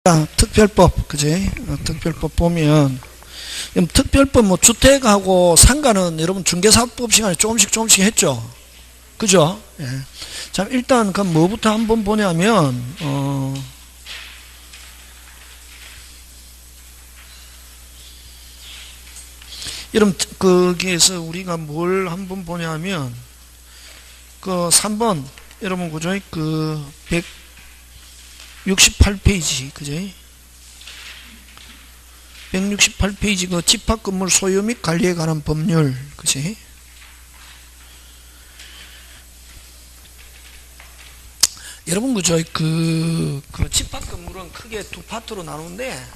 특별법, 그지? 특별법 보면, 특별법 뭐 주택하고 상가는 여러분 중개사법 시간에 조금씩 했죠? 그죠? 예. 자, 일단 그 뭐부터 한번 보냐면, 여러분, 거기에서 우리가 뭘 한번 보냐면, 그 3번, 여러분, 그죠? 168페이지, 그지? 168페이지 그 집합건물 소유 및 관리에 관한 법률, 그지? 여러분, 그죠? 그 집합건물은 크게 두 파트로 나누는데,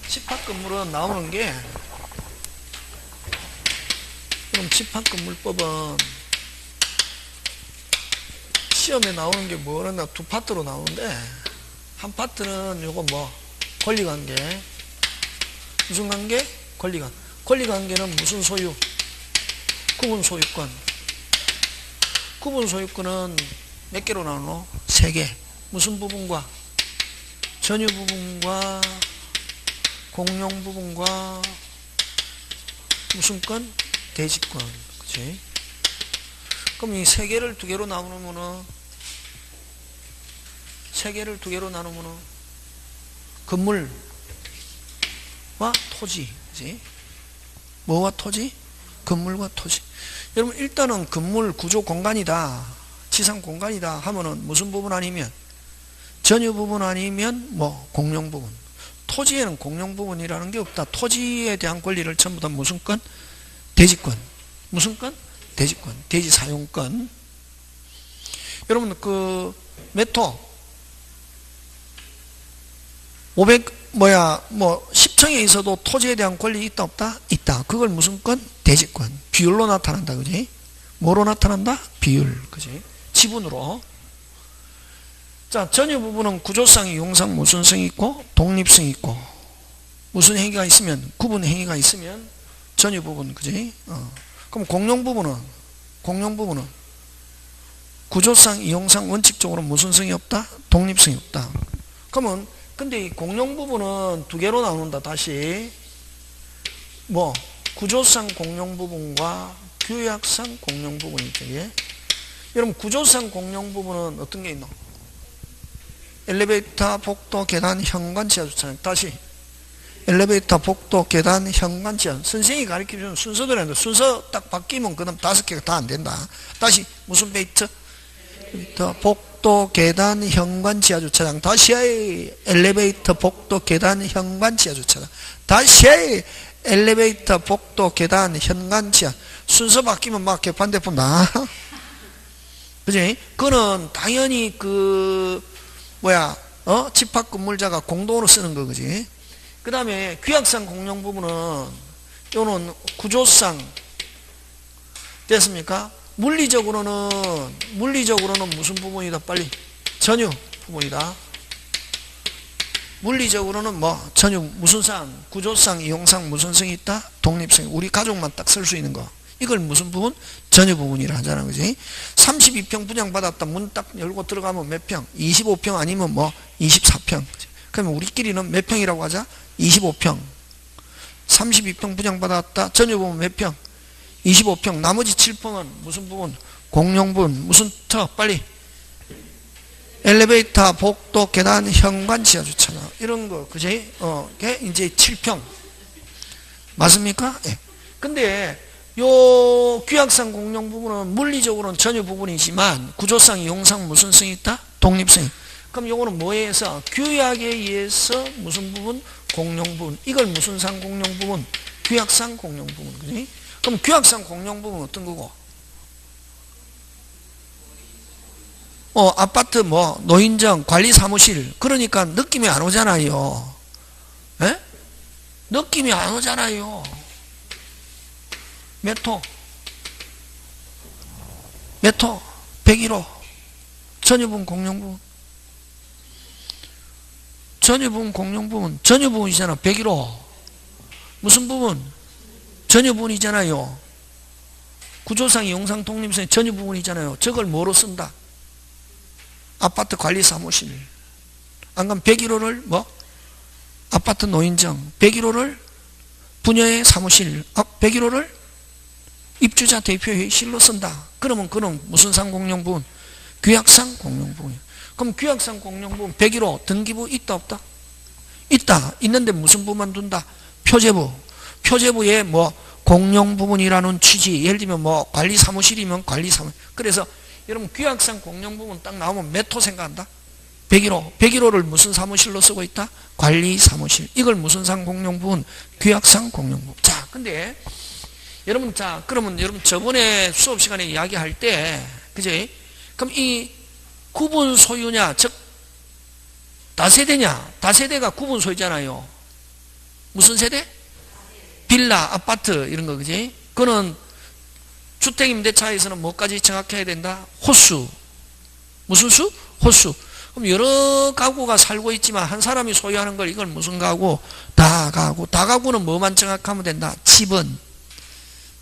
집합건물은 나오는 게, 그럼 집합건물법은 시험에 나오는 게 뭐였나? 두 파트로 나오는데, 한 파트는 요거 뭐, 권리관계. 무슨 관계? 권리관계. 권리관계는 무슨 소유? 구분소유권. 구분소유권은 몇 개로 나누노? 3개. 무슨 부분과? 전유 부분과 공용 부분과 무슨 건? 대지권. 그치? 그럼 이 3개를 2개로 나누면은, 3개를 2개로 나누면은, 건물과 토지. 그치? 뭐와 토지? 건물과 토지. 여러분, 일단은 건물 구조 공간이다. 지상 공간이다. 하면은 무슨 부분 아니면? 전유 부분 아니면 뭐, 공용 부분. 토지에는 공용 부분이라는 게 없다. 토지에 대한 권리를 전부 다 무슨 건? 대지권. 무슨 건? 대지권. 대지 사용권. 여러분, 몇 호? 10층에 있어도 토지에 대한 권리 있다, 없다? 있다. 그걸 무슨 건? 대지권. 비율로 나타난다, 그지? 뭐로 나타난다? 비율, 그지? 지분으로. 자, 전유 부분은 구조상, 이용상, 무슨성이 있고, 독립성이 있고, 무슨 행위가 있으면, 구분 행위가 있으면, 전유 부분, 그지? 그럼 공용 부분은 구조상, 이용상, 원칙적으로 무슨 성이 없다? 독립성이 없다. 그러면, 근데 이 공용 부분은 2개로 나눈다, 다시. 뭐, 구조상 공용 부분과 규약상 공용 부분이 있죠, 예? 여러분, 구조상 공용 부분은 어떤 게 있노? 엘리베이터, 복도, 계단, 현관, 지하주차장. 다시. 엘리베이터, 복도, 계단, 현관, 지하. 선생님이 가르쳐주는 순서대로 했는데 순서 딱 바뀌면 그다음 5개가 다 안 된다. 다시 무슨 베이트? 복도, 계단, 현관, 지하주차장. 다시 엘리베이터, 복도, 계단, 현관, 지하주차장. 다시 엘리베이터, 복도, 계단, 현관, 지하. 순서 바뀌면 막 반대편 나. 그지? 그거는 당연히 집합건물자가 공동으로 쓰는 거, 그지? 그 다음에 규약상 공용 부분은 요는 구조상 됐습니까? 물리적으로는 무슨 부분이다? 빨리 전유 부분이다. 물리적으로는 뭐 전유 무슨 상? 구조상, 이용상 무슨 성이 있다? 독립성이. 우리 가족만 딱 쓸 수 있는 거. 이걸 무슨 부분? 전유 부분이라 하잖아, 그지? 32평 분양받았다. 문 딱 열고 들어가면 몇 평? 25평 아니면 뭐 24평. 그러면 우리끼리는 몇 평이라고 하자? 25평. 32평 분양받았다. 전유 부분 몇 평? 25평. 나머지 7평은 무슨 부분? 공용 부분. 무슨 터? 빨리. 엘리베이터, 복도, 계단, 현관, 지하주차장. 이런 거, 그지? 이게 이제 7평. 맞습니까? 예. 근데, 요 규약상 공용 부분은 물리적으로는 전유 부분이지만, 구조상, 이용상 무슨 성이 있다? 독립성이. 그럼 요거는 뭐에 의해서? 규약에 의해서 무슨 부분? 공용 부분. 이걸 무슨 상 공용 부분? 규약상 공용 부분. 그지? 그럼 규약상 공용 부분은 어떤 거고? 아파트 뭐, 노인정, 관리사무실. 그러니까 느낌이 안 오잖아요. 에? 느낌이 안 오잖아요. 몇 호? 몇 호? 101호. 전유부분 공용 부분. 전유부분 공용 부분. 전유부분이잖아. 101호. 무슨 부분? 전유부분이잖아요. 구조상, 이용상, 독립성의 전유 부분이잖아요. 저걸 뭐로 쓴다? 아파트 관리 사무실. 안 그러면 101호를 뭐? 아파트 노인정. 101호를 분여의 사무실. 101호를 입주자 대표회의실로 쓴다. 그러면 그건 무슨 상 공용 부분? 규약상 공용 부분. 그럼 규약상 공용 부분 101호 등기부 있다 없다? 있다. 있는데 무슨 부분만 둔다? 표제부. 표제부에 뭐 공용 부분이라는 취지. 예를 들면 뭐 관리 사무실이면 관리 사무실. 그래서 여러분 규약상 공용 부분 딱 나오면 몇 호 생각한다? 101호. 101호를 무슨 사무실로 쓰고 있다? 관리 사무실. 이걸 무슨 상 공용 부분? 규약상 공용 부분. 자, 근데 여러분, 자, 그러면 여러분 저번에 수업 시간에 이야기할 때, 그지? 그럼 이 구분 소유냐, 즉, 다세대냐? 다세대가 구분 소유잖아요. 무슨 세대? 빌라, 아파트, 이런 거, 그지? 그거는 주택임대차에서는 뭐까지 정확해야 된다? 호수. 무슨 수? 호수. 그럼 여러 가구가 살고 있지만 한 사람이 소유하는 걸 이걸 무슨 가구? 다가구. 다가구는 뭐만 정확하면 된다? 지번.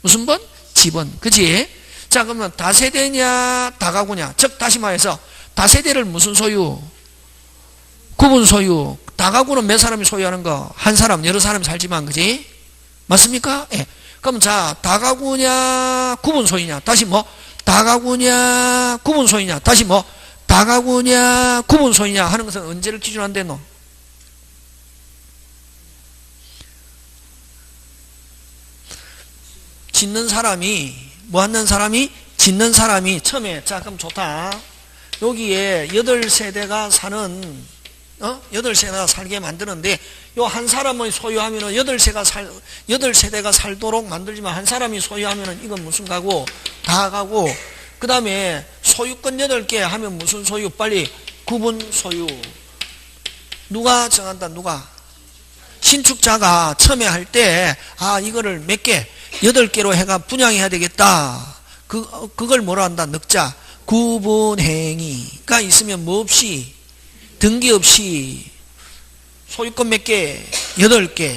무슨 번? 지번. 그치? 자, 그러면 다세대냐, 다가구냐. 즉, 다시 말해서, 다세대를 무슨 소유? 구분 소유. 다가구는 몇 사람이 소유하는 거? 한 사람, 여러 사람이 살지만, 그지? 맞습니까? 예. 그럼 자, 다가구냐, 구분 소유냐. 다시 뭐? 다가구냐, 구분 소유냐. 다시 뭐? 다가구냐, 구분 소유냐 하는 것은 언제를 기준으로 안 되노? 짓는 사람이, 뭐 하는 사람이? 짓는 사람이 처음에, 자, 그럼 좋다. 여기에 8세대가 사는, 8세대가 살게 만드는데, 요 한 사람의 소유하면은 8세대가 살도록 만들지만 한 사람이 소유하면은 이건 무슨 가구? 다 가구. 그 다음에 소유권 8개 하면 무슨 소유? 빨리 구분 소유. 누가 정한다? 누가? 신축자가 처음에 할 때, 아, 이거를 몇 개? 8개로 해가 분양해야 되겠다. 그걸 뭐라 한다? 늑자. 구분행위가 있으면 뭐 없이? 등기 없이 소유권 몇 개? 8개.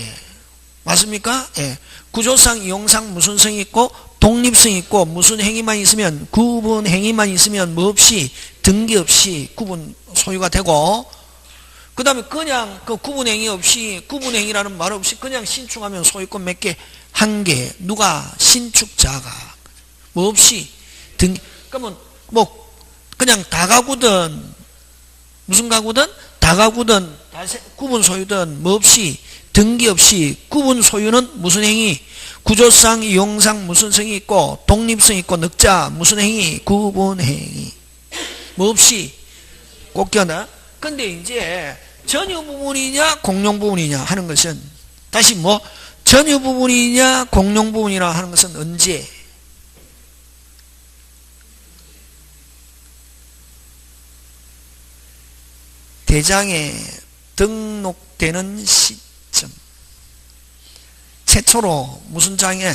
맞습니까? 예. 구조상, 이용상 무슨 성이 있고, 독립성 있고, 무슨 행위만 있으면, 구분 행위만 있으면 뭐 없이? 등기 없이 구분 소유가 되고, 그 다음에 그냥 그 구분 행위 없이, 구분 행위라는 말 없이 그냥 신축하면 소유권 몇 개? 1개. 누가? 신축자가. 뭐 없이? 그러면 뭐, 그냥 다가구든, 무슨 가구든? 다가구든, 구분 소유든, 뭐 없이? 등기 없이. 구분 소유는 무슨 행위? 구조상, 이용상 무슨 성이 있고, 독립성 있고, 늑자, 무슨 행위? 구분 행위. 뭐 없이? 꼭 기억나? 근데 이제, 전유 부분이냐, 공용 부분이냐 하는 것은, 다시 뭐, 전유 부분이냐, 공용 부분이냐 하는 것은 언제? 대장에 등록되는 시점. 최초로 무슨 장에?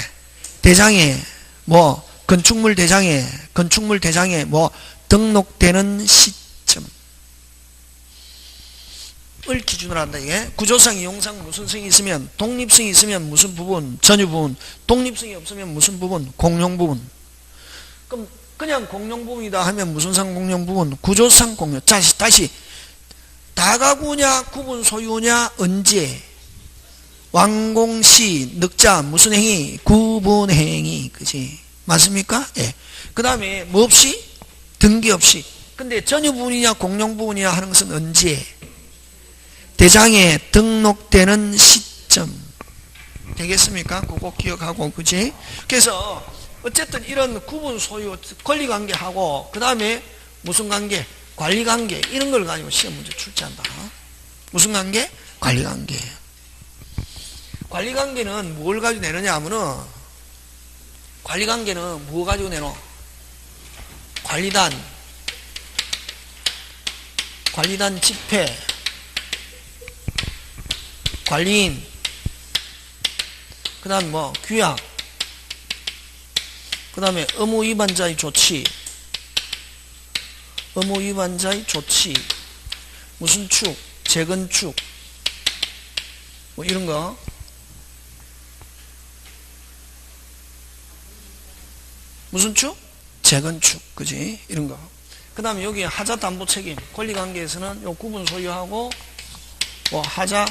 대장에 뭐 건축물 대장에 뭐 등록되는 시점. 을 기준으로 한다. 이게 구조상, 이용상 무슨 성이 있으면, 독립성이 있으면 무슨 부분? 전유 부분. 독립성이 없으면 무슨 부분? 공용 부분. 그럼 그냥 공용 부분이다 하면 무슨 상 공용 부분? 구조상 공용. 다시 다가구냐, 구분 소유냐, 언제? 완공시, 늑자, 무슨 행위? 구분 행위. 그지? 맞습니까? 예. 그 다음에 뭐 없이? 등기 없이. 근데 전유 부분이냐, 공용 부분이냐 하는 것은 언제? 대장에 등록되는 시점. 되겠습니까? 그거 기억하고, 그지? 그래서, 어쨌든 이런 구분 소유, 권리 관계하고, 그 다음에 무슨 관계? 관리 관계. 이런 걸 가지고 시험 문제 출제한다. 무슨 관계? 관리 관계. 관리 관계는 뭘 가지고 내느냐 하면은, 관리 관계는 뭐 가지고 내노? 관리단 집회, 관리인, 그 다음에 뭐, 규약, 그 다음에 의무 위반자의 조치, 무슨 축, 재건축, 뭐 이런 거. 무슨 축? 재건축. 그지? 이런 거. 그 다음에 여기 하자 담보 책임. 권리관계에서는 요 구분 소유하고 하자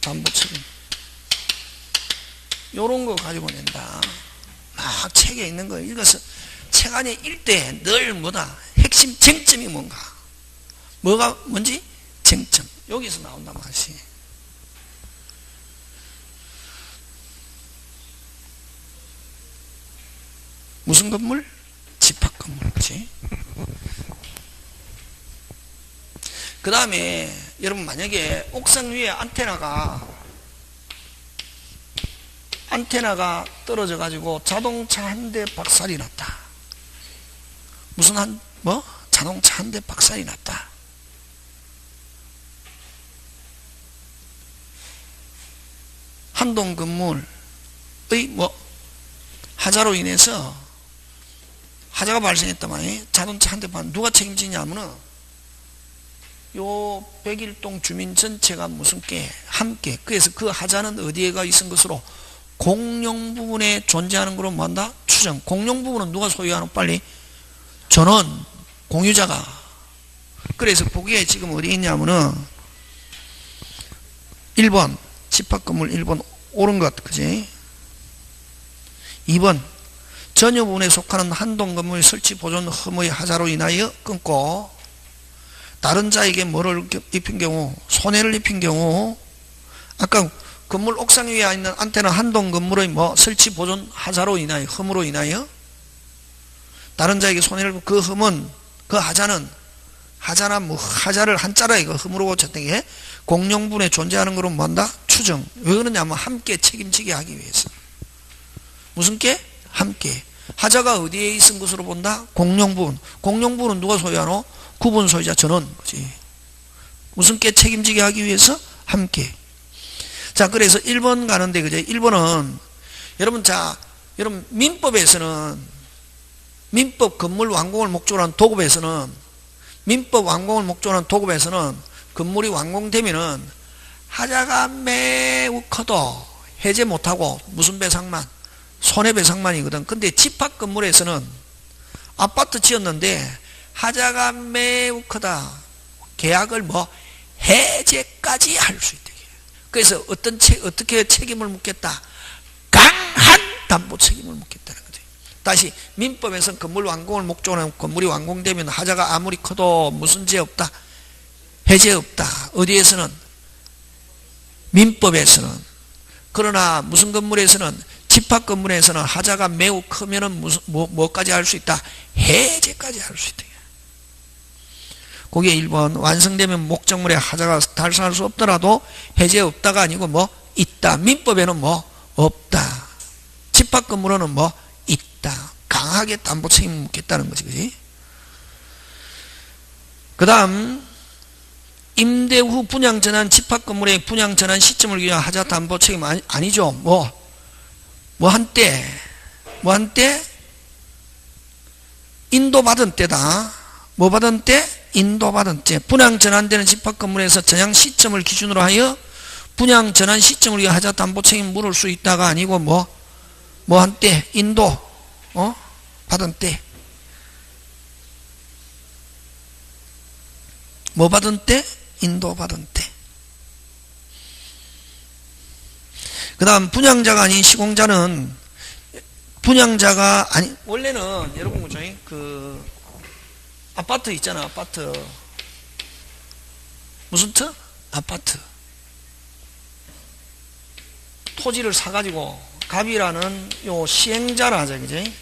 담보 책임. 요런 거 가지고 낸다. 막 책에 있는 거 읽어서 책 안에 읽되 늘 뭐다? 핵심 쟁점이 뭔가. 뭐가 뭔지? 쟁점. 여기서 나온단 말이지. 무슨 건물? 집합 건물. 그치? 그 다음에 여러분 만약에 옥상 위에 안테나가 떨어져 가지고 자동차 한 대 박살이 났다. 무슨 자동차 한 대 박살이 났다. 한동 건물의 하자로 인해서 하자가 발생했다만 자동차 한 대 반 누가 책임지냐면은 요 101동 주민 전체가 무슨 게 함께. 그래서 그 하자는 어디에가 있은 것으로 공용 부분에 존재하는 거로 뭐한다? 추정. 공용 부분은 누가 소유하노? 빨리 전원 공유자가. 그래서 보기에 지금 어디 있냐면은 1번 집합건물 1번 옳은 것. 그지? 2번 전유 부분에 속하는 한동 건물 설치 보존 흠의 하자로 인하여 끊고 다른 자에게 뭐를 입힌 경우, 손해를 입힌 경우, 아까 건물 옥상 위에 있는 안테나 한동 건물의 설치 보존 하자로 인하여, 흠으로 인하여 다른 자에게 손해를 입은 그 흠은, 그 하자는, 하자를 한자라 이거 흠으로 고쳤던 게 공용분에 존재하는 거로 뭐한다? 추정. 왜 그러냐면 함께 책임지게 하기 위해서. 무슨 게? 함께. 하자가 어디에 있은 것으로 본다? 공용부분. 공용부분은 누가 소유하노? 구분 소유자 전원. 그지? 무슨 게 책임지게 하기 위해서? 함께. 자, 그래서 1번 가는데, 그죠? 1번은, 여러분, 여러분, 민법 건물 완공을 목적으로 한 도급에서는, 민법 완공을 목적으로 한 도급에서는, 건물이 완공되면은, 하자가 매우 커도 해제 못하고, 무슨 배상만? 손해배상만이거든. 근데 집합 건물에서는, 아파트 지었는데, 하자가 매우 크다. 계약을 해제까지 할 수 있다. 그래서 어떻게 책임을 묻겠다? 강한 담보 책임을 묻겠다는 거지. 다시 민법에서는 건물 완공을 목적으로 하는 건물이 완공되면 하자가 아무리 커도 무슨 죄 없다? 해제 없다. 어디에서는? 민법에서는. 그러나 무슨 건물에서는? 집합 건물에서는 하자가 매우 크면은 뭐까지 할 수 있다? 해제까지 할 수 있다. 거기에 1번 완성되면 목적물에 하자가 달성할 수 없더라도 해제 없다가 아니고 있다. 민법에는 없다. 집합 건물에는 있다. 강하게 담보 책임을 묻겠다는 거지. 그지? 그 다음 임대 후 분양 전환 집합 건물의 분양 전환 시점을 위한 하자 담보 책임 아니죠. 한때 인도받은 때다. 받은 때? 인도받은 때. 분양 전환되는 집합 건물에서 전향 시점을 기준으로 하여 분양 전환 시점을 위해 하자 담보 책임 물을 수 있다가 아니고 한때 인도 받은 때. 받은 때? 인도 받은 때. 그 다음 분양자가 아닌 시공자는 분양자가 아니 원래는 여러분 그 아파트 있잖아. 아파트 무슨 트? 아파트 토지를 사가지고 갑이라는 요 시행자라 하자. 그지?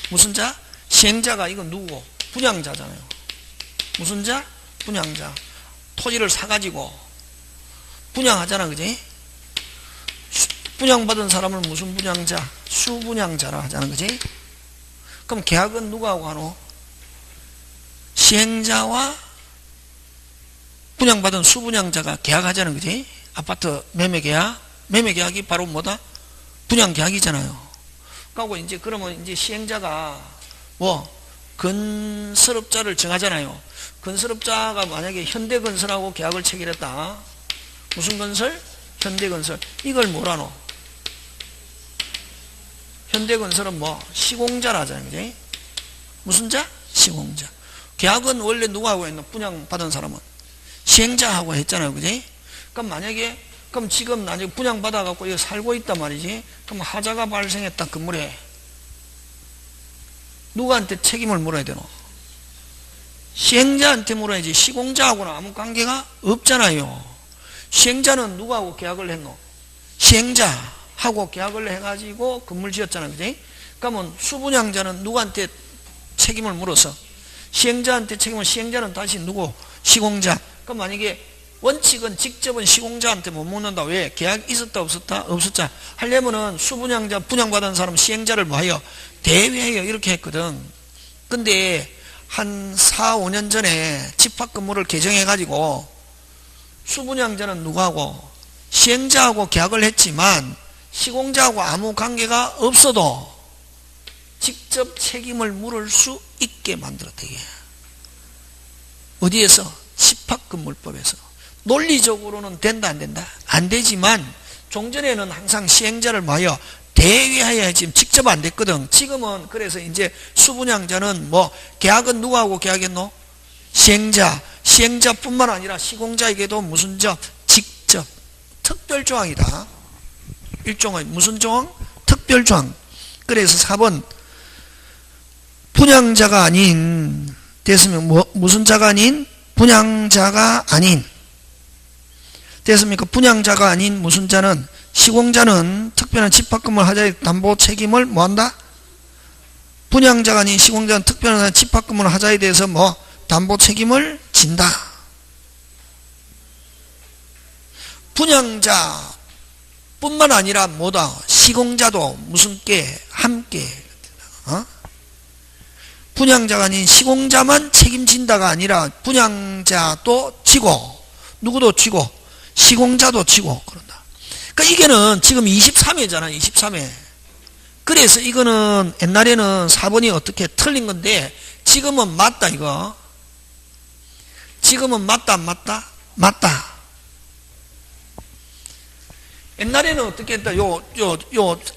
무슨 자? 시행자가 이건 누구고? 분양자잖아요. 무슨 자? 분양자. 토지를 사가지고 분양하잖아. 그지? 분양받은 사람은 무슨 분양자? 수분양자라 하잖아. 그지? 그럼 계약은 누가 하고 하노? 시행자와 분양받은 수분양자가 계약하자는 거지. 아파트 매매계약. 매매계약이 바로 뭐다? 분양계약이잖아요. 그리고 이제 그러면 이제 시행자가 건설업자를 정하잖아요. 건설업자가 만약에 현대건설하고 계약을 체결했다. 무슨 건설? 현대건설. 이걸 뭐라노? 현대건설은 뭐 시공자라 하잖아요. 그지? 무슨 자? 시공자. 계약은 원래 누가 하고 했노? 분양받은 사람은 시행자하고 했잖아요. 그지? 그럼 만약에 그럼 지금 나중에 분양받아갖고 이거 살고 있단 말이지. 그럼 하자가 발생했다. 건물에 누구한테 책임을 물어야 되노? 시행자한테 물어야지. 시공자하고는 아무 관계가 없잖아요. 시행자는 누구하고 계약을 했노? 시행자하고 계약을 해가지고 건물 지었잖아요. 그지? 그러면 수분양자는 누구한테 책임을 물어서 시행자한테 책임을, 시행자는 다시 누구? 시공자. 그럼 만약에 원칙은 직접은 시공자한테 못 묻는다. 왜? 계약 있었다 없었다? 없었자. 하려면은 수분양자, 분양받은 사람 시행자를 뭐하여? 대위하여 이렇게 했거든. 근데 한 4, 5년 전에 집합건물을 개정해가지고 수분양자는 누구하고? 시행자하고 계약을 했지만 시공자하고 아무 관계가 없어도 직접 책임을 물을 수 있게 만들었다. 이게. 어디에서? 집합건물법에서. 논리적으로는 된다 안 된다? 안 되지만 종전에는 항상 시행자를 뭐하여? 대위하여 지금 직접 안 됐거든. 지금은 그래서 이제 수분양자는 뭐 계약은 누구하고 계약했노? 시행자. 시행자뿐만 아니라 시공자에게도 무슨 저? 직접. 특별조항이다. 일종의 무슨 조항? 특별조항. 그래서 4번 분양자가 아닌 됐으면 무슨 자가 아닌? 분양자가 아닌 됐습니까? 분양자가 아닌 무슨 자는? 시공자는 특별한 집합건물 하자의 담보 책임을 뭐한다? 분양자가 아닌 시공자는 특별한 집합건물 하자에 대해서 뭐 담보 책임을 진다. 분양자 뿐만 아니라 뭐다? 시공자도 무슨 게? 함께. 분양자가 아닌 시공자만 책임진다가 아니라 분양자도 지고 누구도 지고 시공자도 지고 그런다. 그러니까 이게는 지금 23회잖아. 23회. 그래서 이거는 옛날에는 4번이 어떻게 틀린 건데 지금은 맞다. 이거 지금은 맞다 안 맞다? 맞다. 옛날에는 어떻게 했다?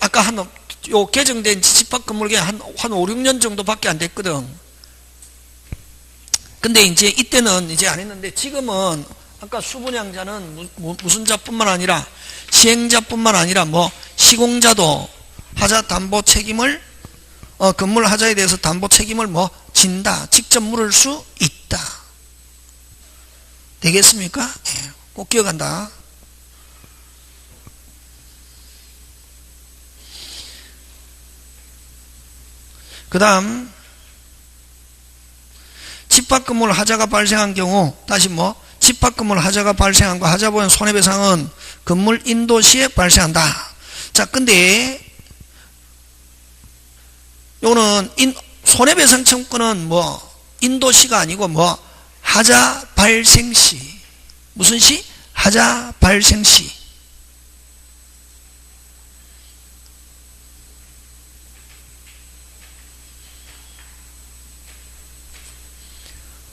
아까 요 개정된 집합건물이 한 5, 6년 정도밖에 안 됐거든. 근데 이제 이때는 이제 안 했는데 지금은 아까 수분양자는 무슨 자뿐만 아니라 시행자뿐만 아니라 뭐 시공자도 하자 담보 책임을 건물 하자에 대해서 담보 책임을 뭐 진다. 직접 물을 수 있다. 되겠습니까? 네, 꼭 기억한다. 그 다음 집합건물 하자가 발생한 경우 다시 뭐 집합건물 하자가 발생한 거 하자보행 손해배상은 건물 인도시에 발생한다. 자, 근데 요거는 손해배상 청구는 뭐 인도시가 아니고 뭐 하자 발생시. 무슨 시? 하자 발생시.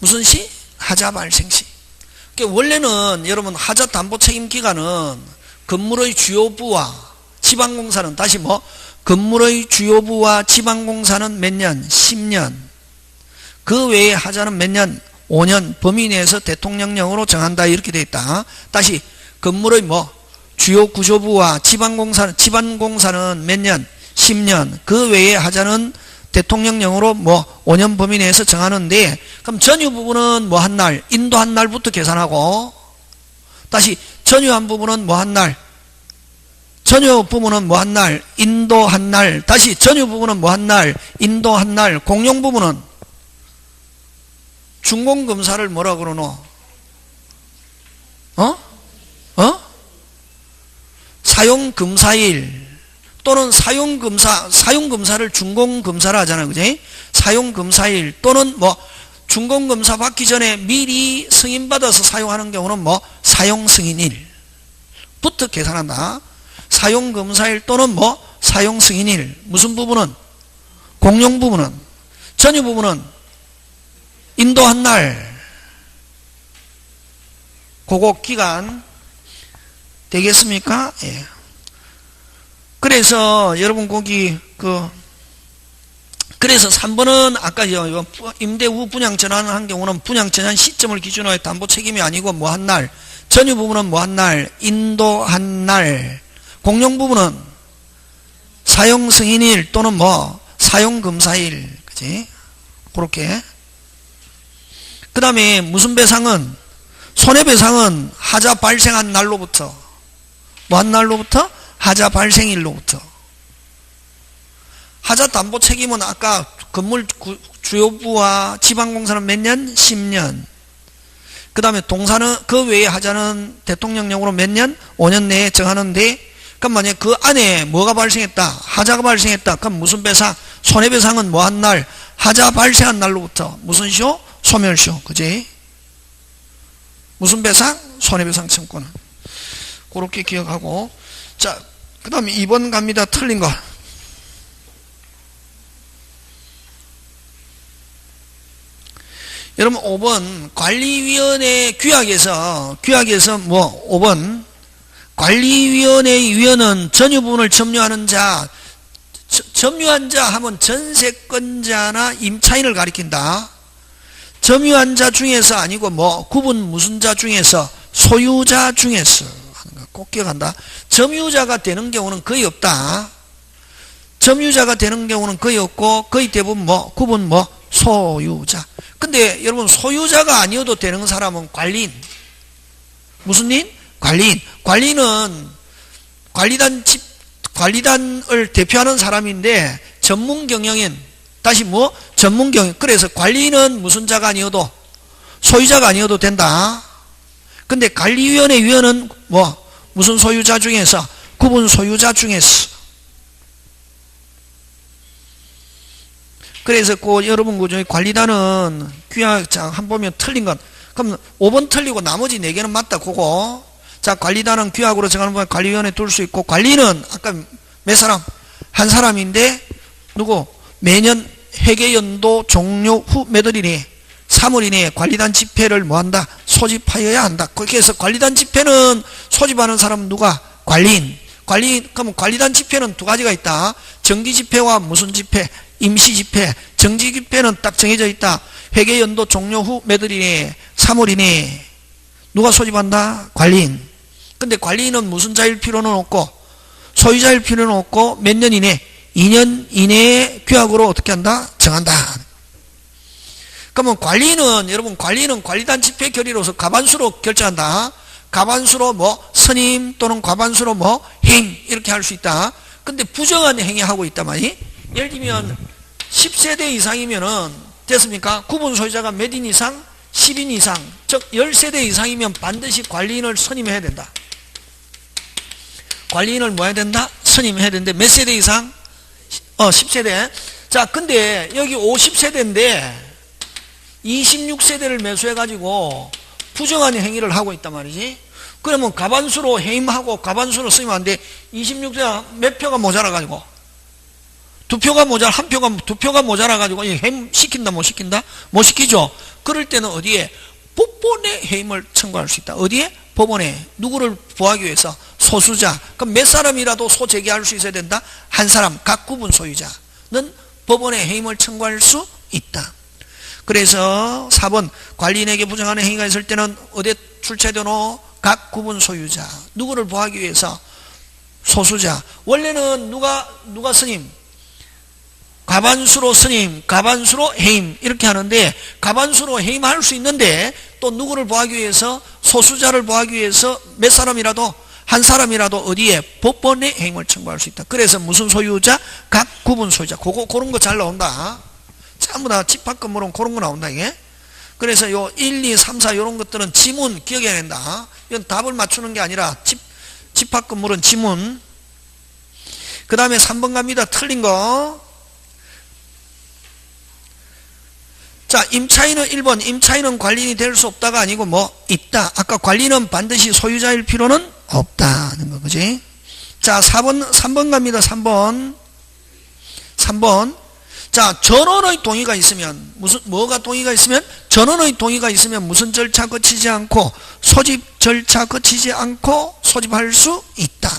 무슨 시? 하자 발생시. 그러니까 원래는 여러분 하자 담보 책임 기간은 건물의 주요부와 지방공사는 다시 뭐 건물의 주요부와 지방공사는 몇 년? 10년. 그 외에 하자는 몇 년? 5년 범위 내에서 대통령령으로 정한다. 이렇게 되어 있다. 다시 건물의 뭐 주요 구조부와 지방공사는 몇 년? 10년. 그 외에 하자는 대통령령으로 뭐 5년 범위 내에서 정하는데 그럼 전유 부분은 뭐 한 날? 인도한 날부터 계산하고 다시 전유한 부분은 뭐 한 날? 전유 부분은 뭐 한 날? 인도한 날. 다시 전유 부분은 뭐 한 날? 인도한 날. 공용 부분은 준공검사를 뭐라 그러노? 사용검사일 또는 사용검사를 준공검사라 하잖아요. 그지? 사용검사일 또는 뭐 준공검사 받기 전에 미리 승인받아서 사용하는 경우는 뭐 사용승인일부터 계산한다. 사용검사일 또는 뭐 사용승인일. 무슨 부분은? 공용 부분은. 전유 부분은 인도한 날. 그거 기간 되겠습니까? 예. 그래서 여러분 거기 그래서 3번은 아까 임대 후 분양 전환을 한 경우는 분양 전환 시점을 기준으로 해 담보 책임이 아니고 뭐 한 날, 전유 부분은 뭐 한 날, 인도한 날, 공용 부분은 사용 승인일 또는 뭐 사용 검사일, 그지? 그렇게. 그 다음에 무슨 배상은 손해배상은 하자 발생한 날로부터 뭐 한 날로부터? 하자 발생일로부터. 하자 담보 책임은 아까 건물 주요부와 지방공사는 몇 년? 10년. 그 다음에 동사는 그 외에 하자는 대통령령으로 몇 년? 5년 내에 정하는데, 그럼 만약에 그 안에 뭐가 발생했다? 하자가 발생했다. 그럼 무슨 배상? 손해배상은 뭐 한 날? 하자 발생한 날로부터 무슨 시효? 소멸시효. 그지? 무슨 배상? 손해배상 청구는. 그렇게 기억하고. 자, 그 다음에 2번 갑니다. 틀린 거. 여러분 5번 관리위원회 규약에서 뭐 5번 관리위원회 위원은 전유 부분을 점유하는 자, 점유한 자 하면 전세권자나 임차인을 가리킨다. 점유한 자 중에서 아니고 뭐 구분 무슨 자 중에서 소유자 중에서 하는 거 꼭 기억한다. 점유자가 되는 경우는 거의 없다. 점유자가 되는 경우는 거의 없고 거의 대부분 뭐 구분 뭐 소유자. 근데 여러분 소유자가 아니어도 되는 사람은 관리인. 무슨 인? 관리인. 관리는 관리단을 대표하는 사람인데 전문 경영인. 다시 뭐? 전문 경영. 그래서 관리인은 무슨 자가 아니어도 소유자가 아니어도 된다. 근데 관리위원회 위원은 뭐? 무슨 소유자 중에서? 구분 소유자 중에서. 그래서 여러분 그중에 관리단은 규약장 한 보면 틀린 건 그럼 5번 틀리고 나머지 4개는 맞다 그거. 자, 관리단은 규약으로 정하는 분 관리위원회 둘 수 있고, 관리는 아까 몇 사람? 한 사람인데 누구? 매년 회계연도 종료 후 몇 월이니? 3월 이내에 관리단 집회를 뭐한다? 소집하여야 한다. 그렇게 해서 관리단 집회는 소집하는 사람은 누가? 관리인. 그러면 관리단 집회는 두 가지가 있다. 정기 집회와 무슨 집회? 임시 집회. 정기 집회는 딱 정해져 있다. 회계연도 종료 후 몇 월 이내에? 3월 이내에. 누가 소집한다? 관리인. 근데 관리인은 무슨 자일 필요는 없고 소유자일 필요는 없고 몇 년 이내? 2년 이내에 규약으로 어떻게 한다? 정한다. 그러면 관리인은 여러분 관리인은 관리단 집회 결의로서 과반수로 결정한다. 과반수로 뭐 선임 또는 과반수로 뭐 해임 이렇게 할 수 있다. 근데 부정한 행위하고 있단 말이. 예를 들면 10세대 이상이면은 됐습니까? 구분 소유자가 몇 인 이상? 10인 이상. 즉 10세대 이상이면 반드시 관리인을 선임해야 된다. 관리인을 뭐 해야 된다? 선임해야 되는데 몇 세대 이상? 10세대. 자, 근데 여기 50세대인데 26세대를 매수해가지고 부정한 행위를 하고 있단 말이지. 그러면 과반수로 해임하고 과반수로 선임하는데 26세가 몇 표가 모자라가지고 두 표가 두 표가 모자라가지고 해임 시킨다 못 시킨다? 못 시키죠. 그럴 때는 어디에? 법원에 해임을 청구할 수 있다. 어디에? 법원에. 누구를 보호하기 위해서? 소수자. 그럼 몇 사람이라도 소제기할 수 있어야 된다? 한 사람, 각 구분 소유자는 법원에 해임을 청구할 수 있다. 그래서 4번 관리인에게 부정하는 행위가 있을 때는 어디에 출처되노? 각 구분 소유자. 누구를 보호하기 위해서? 소수자. 원래는 누가 선임? 과반수로 선임, 과반수로 해임 이렇게 하는데 과반수로 해임할 수 있는데 또 누구를 보호하기 위해서? 소수자를 보호하기 위해서 몇 사람이라도 한 사람이라도 어디에? 법원에 해임을 청구할 수 있다. 그래서 무슨 소유자? 각 구분 소유자. 그런 거 잘 나온다. 전부 다 집합 건물은 그런 거 나온다 이게. 그래서 요 1, 2, 3, 4 이런 것들은 지문 기억해야 된다. 이건 답을 맞추는 게 아니라 집합 건물은 지문. 그 다음에 3번 갑니다. 틀린 거. 자, 임차인은 1번 임차인은 관리인이 될 수 없다가 아니고 뭐 있다. 아까 관리인은 반드시 소유자일 필요는 없다는 거 그지? 자, 3번 갑니다. 3번. 자, 전원의 동의가 있으면 뭐가 동의가 있으면? 전원의 동의가 있으면 무슨 절차 거치지 않고 소집 절차 거치지 않고 소집할 수 있다.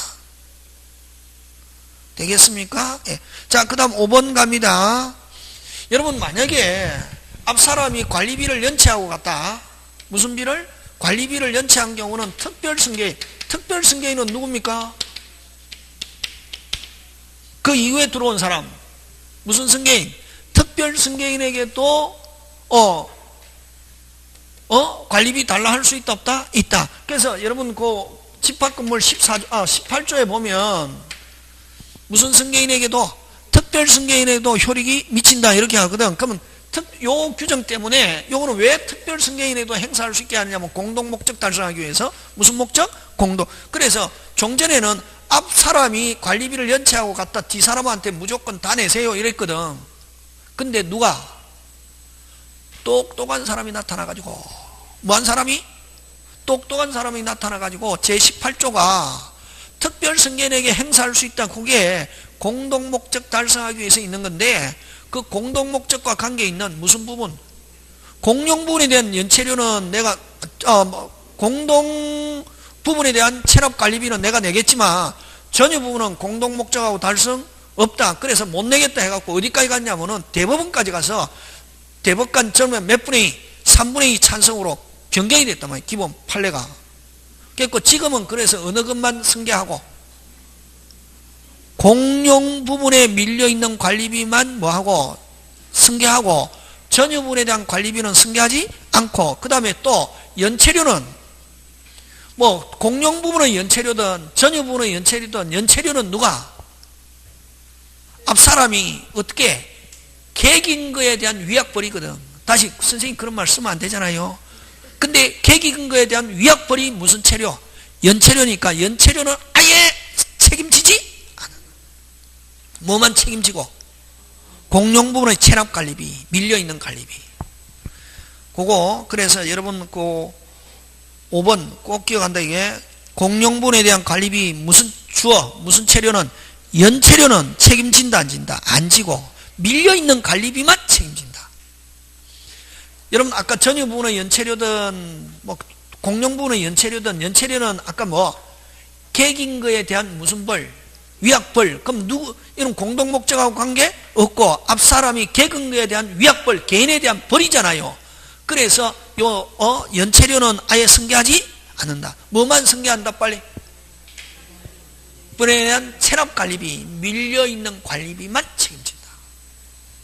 되겠습니까? 예. 자, 그 다음 5번 갑니다. 여러분, 만약에 앞 사람이 관리비를 연체하고 갔다. 무슨 비를? 관리비를 연체한 경우는 특별승계인. 특별승계인은 누굽니까? 그 이후에 들어온 사람. 무슨 승계인? 특별승계인에게도 관리비 달라 할 수 있다 없다? 있다. 그래서 여러분 그 집합건물 18조에 보면 무슨 승계인에게도 특별승계인에게도 효력이 미친다 이렇게 하거든. 그러면 요 규정 때문에 요거는 왜 특별승계인에도 행사할 수 있게 하느냐면 공동목적 달성하기 위해서. 무슨 목적? 공동. 그래서 종전에는 앞 사람이 관리비를 연체하고 갔다 뒤 사람한테 무조건 다 내세요 이랬거든. 근데 누가? 똑똑한 사람이 나타나가지고, 뭐한 사람이? 똑똑한 사람이 나타나가지고 제18조가 특별승계인에게 행사할 수 있다. 그게 공동목적 달성하기 위해서 있는 건데, 그 공동목적과 관계있는 무슨 부분? 공용 부분에 대한 연체료는 내가 공동 부분에 대한 체납관리비는 내가 내겠지만 전유 부분은 공동목적하고 달성 없다. 그래서 못 내겠다 해갖고 어디까지 갔냐면은 대법원까지 가서 대법관 전면 몇 분의 2? 3분의 2 찬성으로 변경이 됐단 말이에요. 기본 판례가. 그래서 지금은 그래서 어느 것만 승계하고 공용 부분에 밀려있는 관리비만 뭐하고 승계하고 전유 부분에 대한 관리비는 승계하지 않고, 그 다음에 또 연체료는 뭐 공용 부분은 연체료든 전유 부분은 연체료든 연체료는 누가? 앞 사람이 어떻게 객인거에 대한 위약벌이거든. 다시 선생님 그런 말 쓰면 안 되잖아요. 근데 객인거에 대한 위약벌이 무슨 체료? 연체료니까 연체료는 아예 책임지지 않아. 뭐만 책임지고? 공용 부분의 체납관리비, 밀려있는 관리비. 그거 그래서 여러분 그 5번 꼭 기억한다. 이게 공용 부분에 대한 관리비 무슨 주어 무슨 체료는 연체료는 책임진다 안 진다? 안 지고 밀려있는 관리비만 책임진다. 여러분 아까 전유 부분의 연체료든 뭐 공용 부분의 연체료든 연체료는 아까 뭐 객인거에 대한 무슨 벌? 위약벌. 그럼 누구 이런 공동목적하고 관계 없고 앞 사람이 객인거에 대한 위약벌 개인에 대한 벌이잖아요. 그래서 요 연체료는 아예 승계하지 않는다. 뭐만 승계한다 빨리? 분에 대한 체납관리비, 밀려있는 관리비만 책임진다.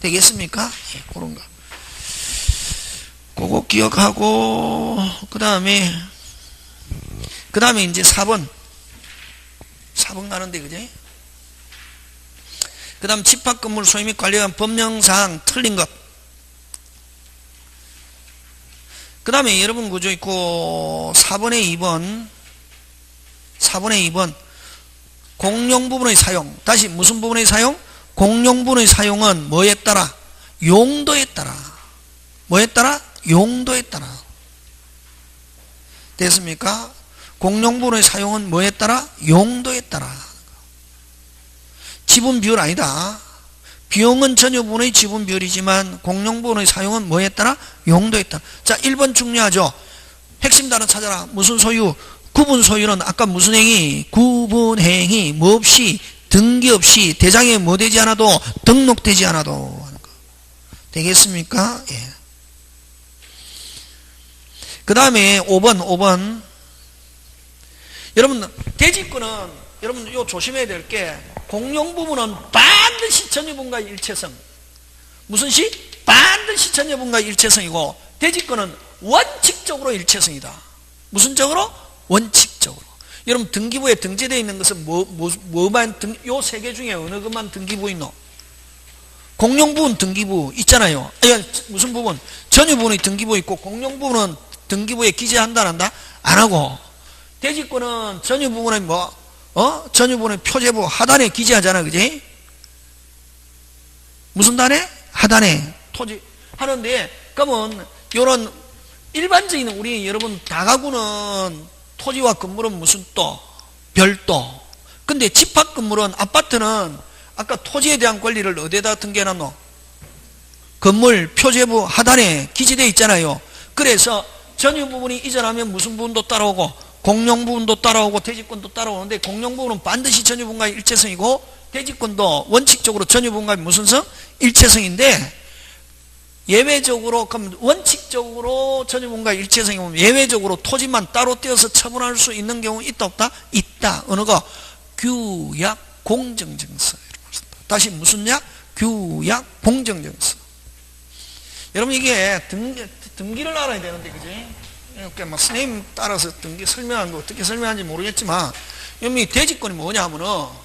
되겠습니까? 예, 그런 거. 그거 기억하고, 그 다음에 이제 4번 가는데, 그지? 그 다음 집합건물 소유 및 관리에 관한 법령사항 틀린 것. 그 다음에 여러분 구조 있고, 4번에 2번. 공용 부분의 사용. 다시 무슨 부분의 사용? 공용 부분의 사용은 뭐에 따라? 용도에 따라. 뭐에 따라? 용도에 따라. 됐습니까? 공용 부분의 사용은 뭐에 따라? 용도에 따라. 지분 비율 아니다. 비용은 전유 부분의 지분 비율이지만 공용 부분의 사용은 뭐에 따라? 용도에 따라. 자, 1번 중요하죠. 핵심 단어 찾아라. 무슨 소유? 구분 소유는 아까 무슨 행위? 구분 행위 뭐 없이 등기 없이 대장에 뭐 되지 않아도 등록되지 않아도 하는 거. 되겠습니까? 예. 그 다음에 5번. 여러분 대지권은 여러분 요 조심해야 될 게 공용 부분은 반드시 전유분과 일체성. 무슨 시? 반드시 전유분과 일체성이고 대지권은 원칙적으로 일체성이다. 무슨 적으로? 원칙적으로. 여러분 등기부에 등재되어 있는 것은 뭐만 요 세 개 중에 어느 것만 등기부 있노? 공용 부분 등기부 있잖아요. 아니, 무슨 부분? 전유 부분의 등기부 있고 공용 부분은 등기부에 기재한다 안 한다? 안 하고. 대지권은 전유 부분의 전유 부분의 표제부 하단에 기재하잖아. 그지? 무슨 단에? 하단에 토지 하는데, 그러면 요런 일반적인 우리 여러분 다가구는 토지와 건물은 무슨 또? 별도. 근데 집합 건물은 아파트는 아까 토지에 대한 권리를 어디에다 등기해놨노? 건물 표제부 하단에 기재되어 있잖아요. 그래서 전유 부분이 이전하면 무슨 부분도 따라오고 공용 부분도 따라오고 대지권도 따라오는데 공용 부분은 반드시 전유 부분과 일체성이고 대지권도 원칙적으로 전유분과의 무슨 성? 일체성인데 예외적으로, 그럼 원칙적으로 전유분과의 일체성이 보면 예외적으로 토지만 따로 떼어서 처분할 수 있는 경우 있다 없다? 있다. 어느 거? 규약 공정증서. 다시 무슨 약? 규약 공정증서. 여러분 이게 등기를 알아야 되는데, 그지? 이렇게 막 선생님 따라서 등기 설명하는 거 어떻게 설명하는지 모르겠지만, 여러분 이 대지권이 뭐냐 하면은,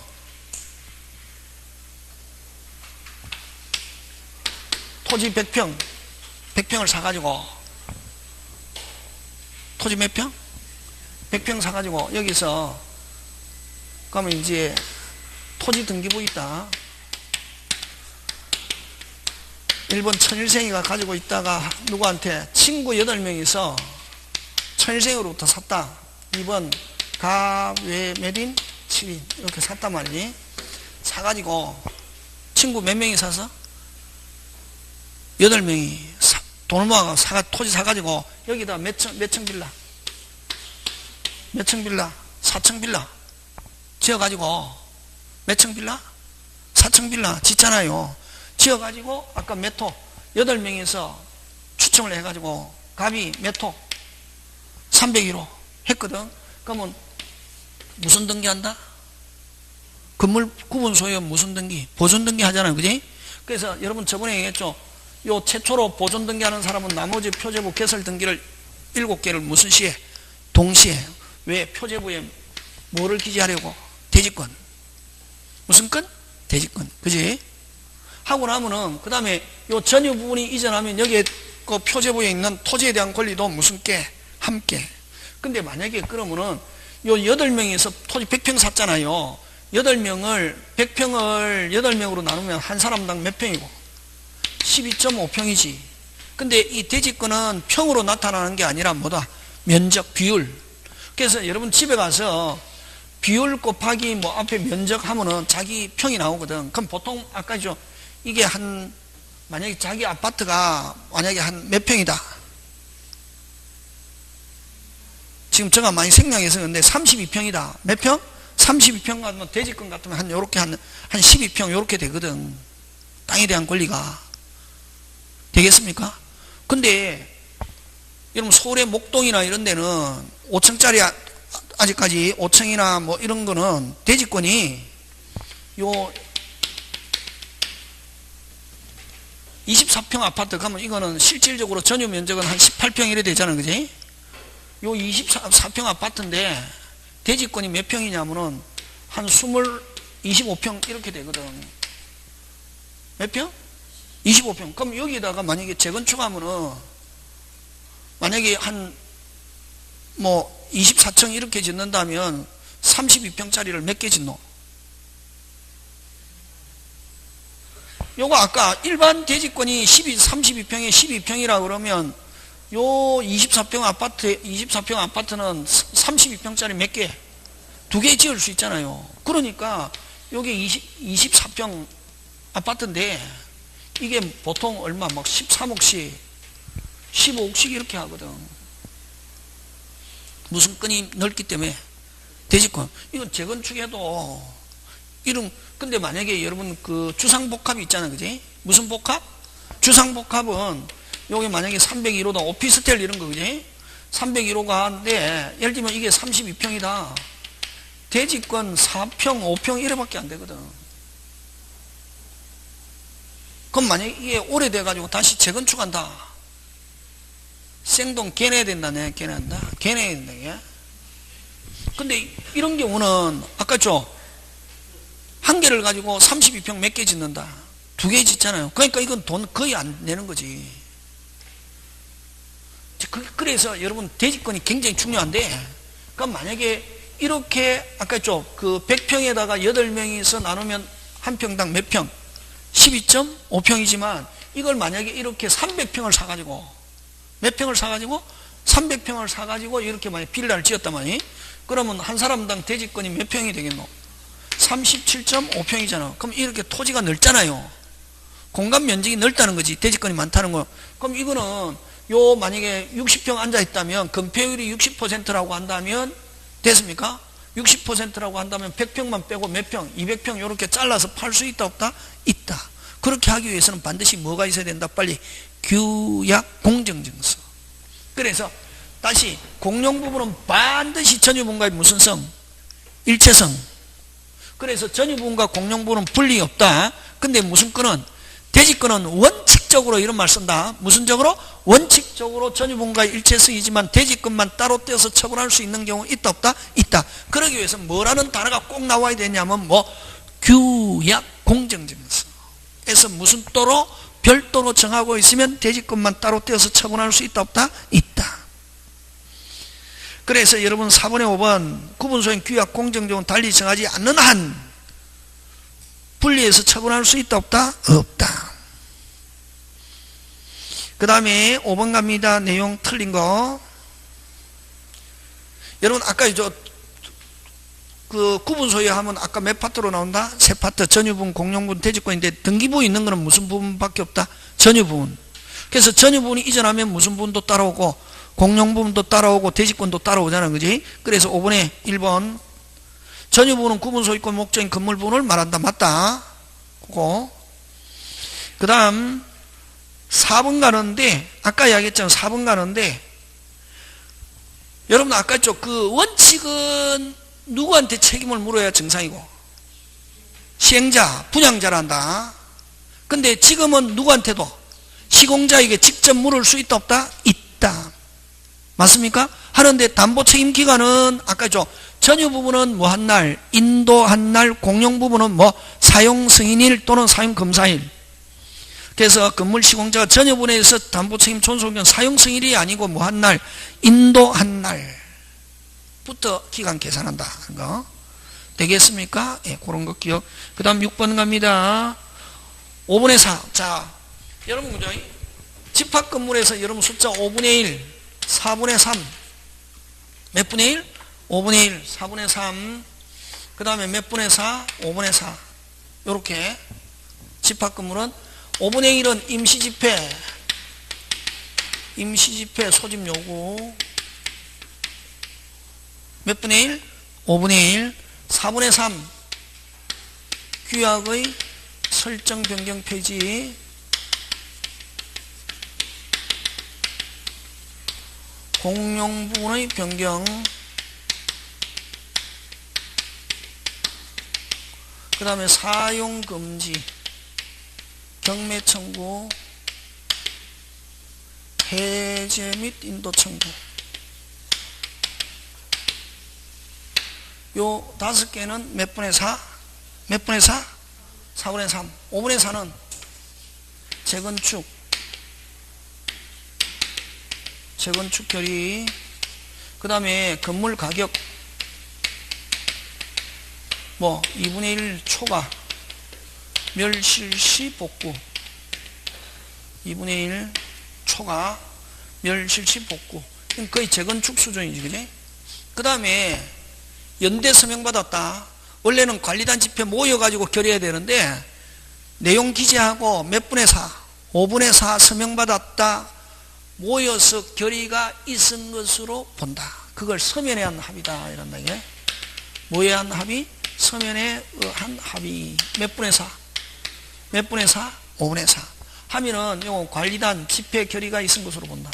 토지 100평을 사가지고, 토지 몇 평? 100평 사가지고, 여기서, 그러면 이제, 토지 등기부 있다. 일본 천일생이가 가지고 있다가, 누구한테? 친구 8명이서, 천일생으로부터 샀다. 2번, 가외매린 7인. 이렇게 샀단 말이지. 사가지고, 친구 몇 명이 사서? 8명이 돈을 모아서 토지 사가지고 여기다 몇 층 빌라? 몇 층 빌라? 4층 빌라 지어가지고 몇 층 빌라? 4층 빌라 짓잖아요. 지어가지고 아까 몇 호? 8명이서 추첨을 해가지고 갑이 몇 호? 301호 했거든. 그러면 무슨 등기한다? 건물 구분 소유 무슨 등기? 보존 등기 하잖아요. 그지? 그래서 여러분 저번에 얘기했죠. 요 최초로 보존 등기하는 사람은 나머지 표제부 개설 등기를 7개를 무슨 시에? 동시에. 왜? 표제부에 뭐를 기재하려고? 대지권. 무슨 건? 대지권. 그지? 하고 나면은 그 다음에 요 전유 부분이 이전하면 여기에 그 표제부에 있는 토지에 대한 권리도 무슨 께? 함께. 근데 만약에 그러면은 요 8명에서 토지 100평 샀잖아요. 8명을 100평을 8명으로 나누면 한 사람당 몇 평이고? 12.5평이지. 근데 이 대지권은 평으로 나타나는 게 아니라 뭐다? 면적, 비율. 그래서 여러분 집에 가서 비율 곱하기 뭐 앞에 면적 하면은 자기 평이 나오거든. 그럼 보통 아까죠. 이게 만약에 자기 아파트가 만약에 한 몇 평이다. 지금 제가 많이 생략해서 근데 32평이다. 몇 평? 32평 같으면 대지권 같으면 한 요렇게 한 12평 요렇게 되거든. 땅에 대한 권리가. 되겠습니까? 근데 여러분 서울의 목동이나 이런 데는 5층짜리 아직까지 5층이나 뭐 이런 거는 대지권이 요 24평 아파트 가면 이거는 실질적으로 전유 면적은 한 18평 이래 되잖아요. 그지? 요 24평 아파트인데 대지권이 몇 평이냐면은 한 25평 이렇게 되거든. 몇 평? 25평. 그럼 여기다가 만약에 재건축하면은 만약에 한 뭐 24층 이렇게 짓는다면 32평짜리를 몇 개 짓노? 요거 아까 일반 대지권이 32평에 12평이라 그러면 요 24평 아파트는 32평짜리 몇 개? 2개 지을 수 있잖아요. 그러니까 여기 24평 아파트인데 이게 보통 얼마 막 13억씩 15억씩 이렇게 하거든. 무슨 건이 넓기 때문에 대지권. 이건 재건축해도 이런. 근데 만약에 여러분 그 주상복합이 있잖아요. 그지? 무슨 복합? 주상복합은 여기 만약에 301호다. 오피스텔 이런 거. 그지? 301호가 하는데 예를 들면 이게 32평이다. 대지권 4평 5평 이래밖에 안 되거든. 그럼 만약에 이게 오래돼가지고 다시 재건축한다. 생동 개내야 된다네. 개내야 된다. 이게. 근데 이런 경우는 아까 한 개를 가지고 32평 몇 개 짓는다. 2개 짓잖아요. 그러니까 이건 돈 거의 안 내는 거지. 그래서 여러분 대지권이 굉장히 중요한데, 그럼 만약에 이렇게 아까 그 100평에다가 8명이서 나누면 한 평당 몇 평? 12.5평이지만 이걸 만약에 이렇게 300평을 사가지고 몇 평을 사가지고 300평을 사가지고 이렇게 만약 빌라를 지었단 말이에요. 그러면 한 사람당 대지권이 몇 평이 되겠노? 37.5평이잖아. 그럼 이렇게 토지가 넓잖아요. 공간 면적이 넓다는 거지. 대지권이 많다는 거. 그럼 이거는 요 만약에 60평 앉아 있다면 건폐율이 60%라고 한다면 됐습니까? 60%라고 한다면 100평만 빼고 몇 평, 200평 이렇게 잘라서 팔 수 있다 없다? 있다. 그렇게 하기 위해서는 반드시 뭐가 있어야 된다? 빨리 규약 공정증서. 그래서 다시 공용부분은 반드시 전유부분과의 무슨 성? 일체성. 그래서 전유부분과 공용부분은 분리 없다. 근데 무슨 건은? 대지권은 원칙적으로 이런 말 쓴다. 무슨 적으로? 원칙적으로 전유분과의 일체성이지만 대지권만 따로 떼어서 처분할 수 있는 경우 있다 없다? 있다. 그러기 위해서 뭐라는 단어가 꼭 나와야 되냐면 규약 공정증서에서 무슨 또로? 별도로 정하고 있으면 대지권만 따로 떼어서 처분할 수 있다 없다? 있다. 그래서 여러분 4번에 5번 구분소인 규약 공정정은 달리 정하지 않는 한 분리해서 처분할 수 있다 없다? 없다. 그 다음에 5번 갑니다. 내용 틀린 거. 여러분 아까 그 구분소유 하면 아까 몇 파트로 나온다? 세 파트. 전유부분, 공용부분, 대지권인데 등기부에 있는 거는 무슨 부분밖에 없다? 전유부분. 그래서 전유부분이 이전하면 무슨 부분도 따라오고 공용부분도 따라오고 대지권도 따라오잖아. 그지? 그래서 5번에 1번 전유부분은 구분소유권 목적인 건물 부분을 말한다. 맞다. 그거. 그 다음 4번 가는데 아까 이야기했잖아. 4번 가는데 여러분 아까 했죠. 그 원칙은 누구한테 책임을 물어야 정상이고 시행자, 분양자란다. 근데 지금은 누구한테도 시공자에게 직접 물을 수 있다 없다? 있다. 맞습니까? 하는데 담보 책임 기간은 아까 했죠. 전유 부분은 뭐 한 날, 인도한 날, 공용 부분은 사용 승인일 또는 사용 검사일. 그래서 건물 시공자가 전유 부분에서 담보 책임 존속은 사용 승인이 아니고 뭐 한 날, 인도한 날부터 기간 계산한다. 거 되겠습니까? 예, 그런 거 기억. 그 다음 6번 갑니다. 5분의 4. 자, 여러분 그죠? 집합 건물에서 여러분 숫자 5분의 1, 4분의 3. 몇 분의 1? 5분의 1, 4분의 3, 그 다음에 몇 분의 4? 5분의 4. 요렇게 집합 건물은 5분의 1은 임시집회 소집 요구 몇 분의 1? 5분의 1, 4분의 3 규약의 설정 변경 폐지 공용 부분의 변경 그 다음에 사용금지, 경매 청구, 해제 및 인도 청구. 요 5개는 몇 분의 4? 몇 분의 4? 4분의 3. 5분의 4는 재건축 결의, 그 다음에 건물 가격 2분의 1 초과 멸실시 복구 2분의 1 초과 멸실시 복구 거의 재건축 수준이지. 그지? 그 다음에 연대 서명받았다. 원래는 관리단 집회 모여가지고 결의해야 되는데 내용 기재하고 몇 분의 4 5분의 4 서명받았다 모여서 결의가 있은 것으로 본다. 그걸 서면에 한 합의다 이란다. 이게 뭐에 한 합의? 서면에 한 합의. 몇 분의 4? 몇 분의 4? 5분의 4 하면은 요 관리단 집회 결의가 있은 것으로 본다.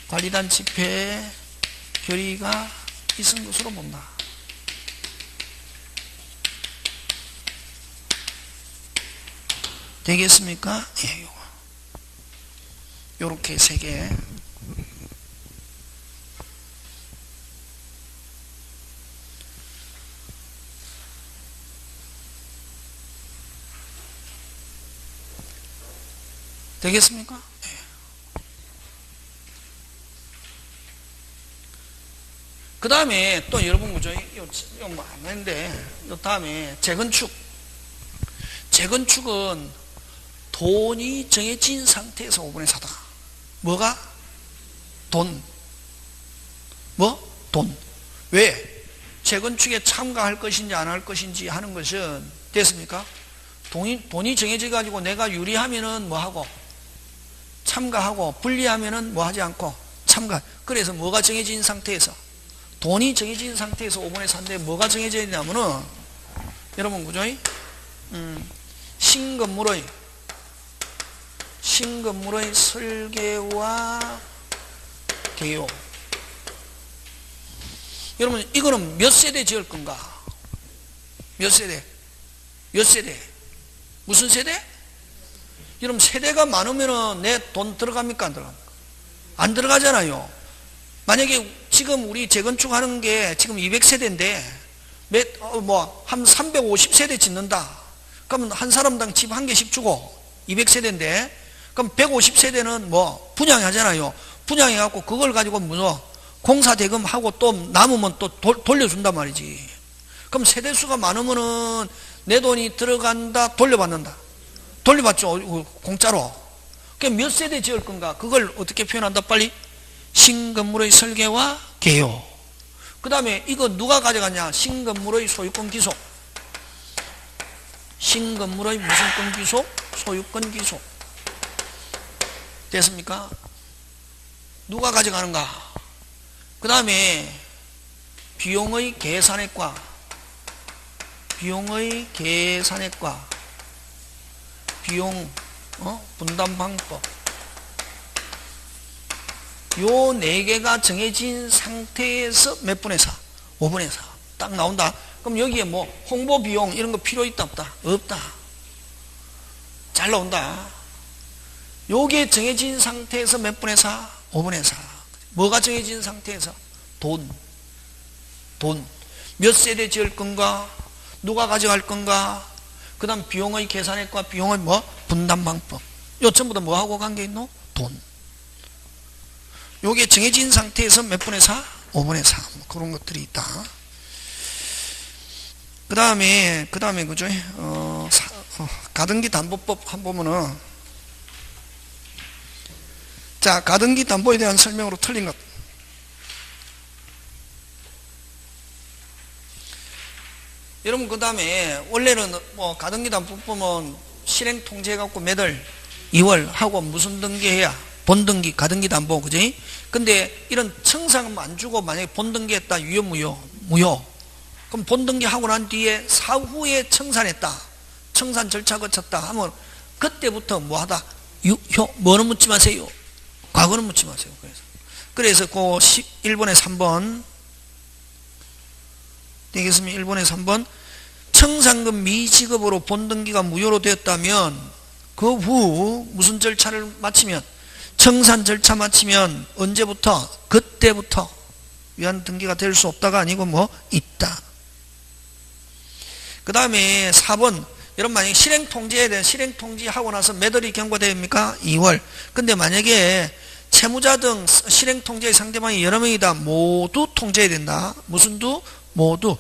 관리단 집회 결의가 있은 것으로 본다. 되겠습니까? 예, 요렇게 3개. 되겠습니까? 네. 그 다음에 또 여러분 그죠? 이거 뭐 안 했는데 그 다음에 재건축은 돈이 정해진 상태에서 5분의 4다. 뭐가? 돈. 돈. 왜? 재건축에 참가할 것인지 안 할 것인지 하는 것은 됐습니까? 돈이 정해져 가지고 내가 유리하면은 하고 참가하고 불리하면은 하지 않고 참가. 그래서 뭐가 정해진 상태에서 돈이 정해진 상태에서 5분의 4인데 뭐가 정해져 있냐면은 여러분 그죠? 신건물의 설계와 개요. 여러분 이거는 몇 세대 지을 건가? 몇 세대? 무슨 세대? 여러분 세대가 많으면은 내 돈 들어갑니까 안 들어갑니까? 안 들어가잖아요. 만약에 지금 우리 재건축하는 게 지금 200세대인데 한 350세대 짓는다. 그러면 한 사람당 집 한 개씩 주고 200세대인데 그럼 150세대는 뭐 분양하잖아요. 분양해갖고 그걸 가지고 공사 대금하고 또 남으면 또 돌려준단 말이지. 그럼 세대수가 많으면은 내 돈이 들어간다, 돌려받는다. 돌려받죠. 공짜로. 그럼 몇 세대 지을 건가? 그걸 어떻게 표현한다? 빨리. 신건물의 설계와 개요. 그 다음에 이거 누가 가져가냐? 신건물의 소유권 기속. 신건물의 무슨 권 기속? 소유권 기속. 됐습니까? 누가 가져가는가? 그 다음에 비용의 계산액과 비용 분담 방법, 요 4개가 정해진 상태에서 몇 분의 4? 5분의 4 딱 나온다. 그럼 여기에 뭐 홍보 비용 이런 거 필요 있다 없다? 없다. 잘 나온다. 요게 정해진 상태에서 몇 분의 4? 5분의 4. 뭐가 정해진 상태에서? 돈. 몇 세대 지을 건가? 누가 가져갈 건가? 그 다음 비용의 계산액과 비용의 분담 방법. 요 전부 다 뭐하고 관계 있노? 돈. 요게 정해진 상태에서 몇 분의 4? 5분의 4. 그런 것들이 있다. 그 다음에 그죠? 가등기 담보법 한 보면은, 자, 가등기 담보에 대한 설명으로 틀린 것. 여러분, 그 다음에, 원래는 가등기 담보법은 실행 통제해갖고 매달 2월 하고 무슨 등기해야? 본등기, 가등기 담보, 그지? 근데 이런 청산금 안 주고 만약에 본등기했다, 유효, 무효. 그럼 본등기 하고 난 뒤에 사후에 청산했다. 청산 절차 거쳤다 하면 그때부터 뭐하다? 뭐는 묻지 마세요. 과거는 묻지 마세요. 그래서 그 1번에 3번 되겠습니다. 1번에 3번 청산금 미지급으로 본등기가 무효로 되었다면 그 후 무슨 절차를 마치면 청산 절차 마치면 언제부터? 그때부터 위안 등기가 될 수 없다가 아니고 있다. 그 다음에 4번 여러분 만약에 실행통지에 대한 실행통지하고 나서 몇 월이 경과됩니까? 2월. 근데 만약에 채무자 등 실행통지의 상대방이 여러 명이다. 모두 통제해야 된다. 무슨 두? 모두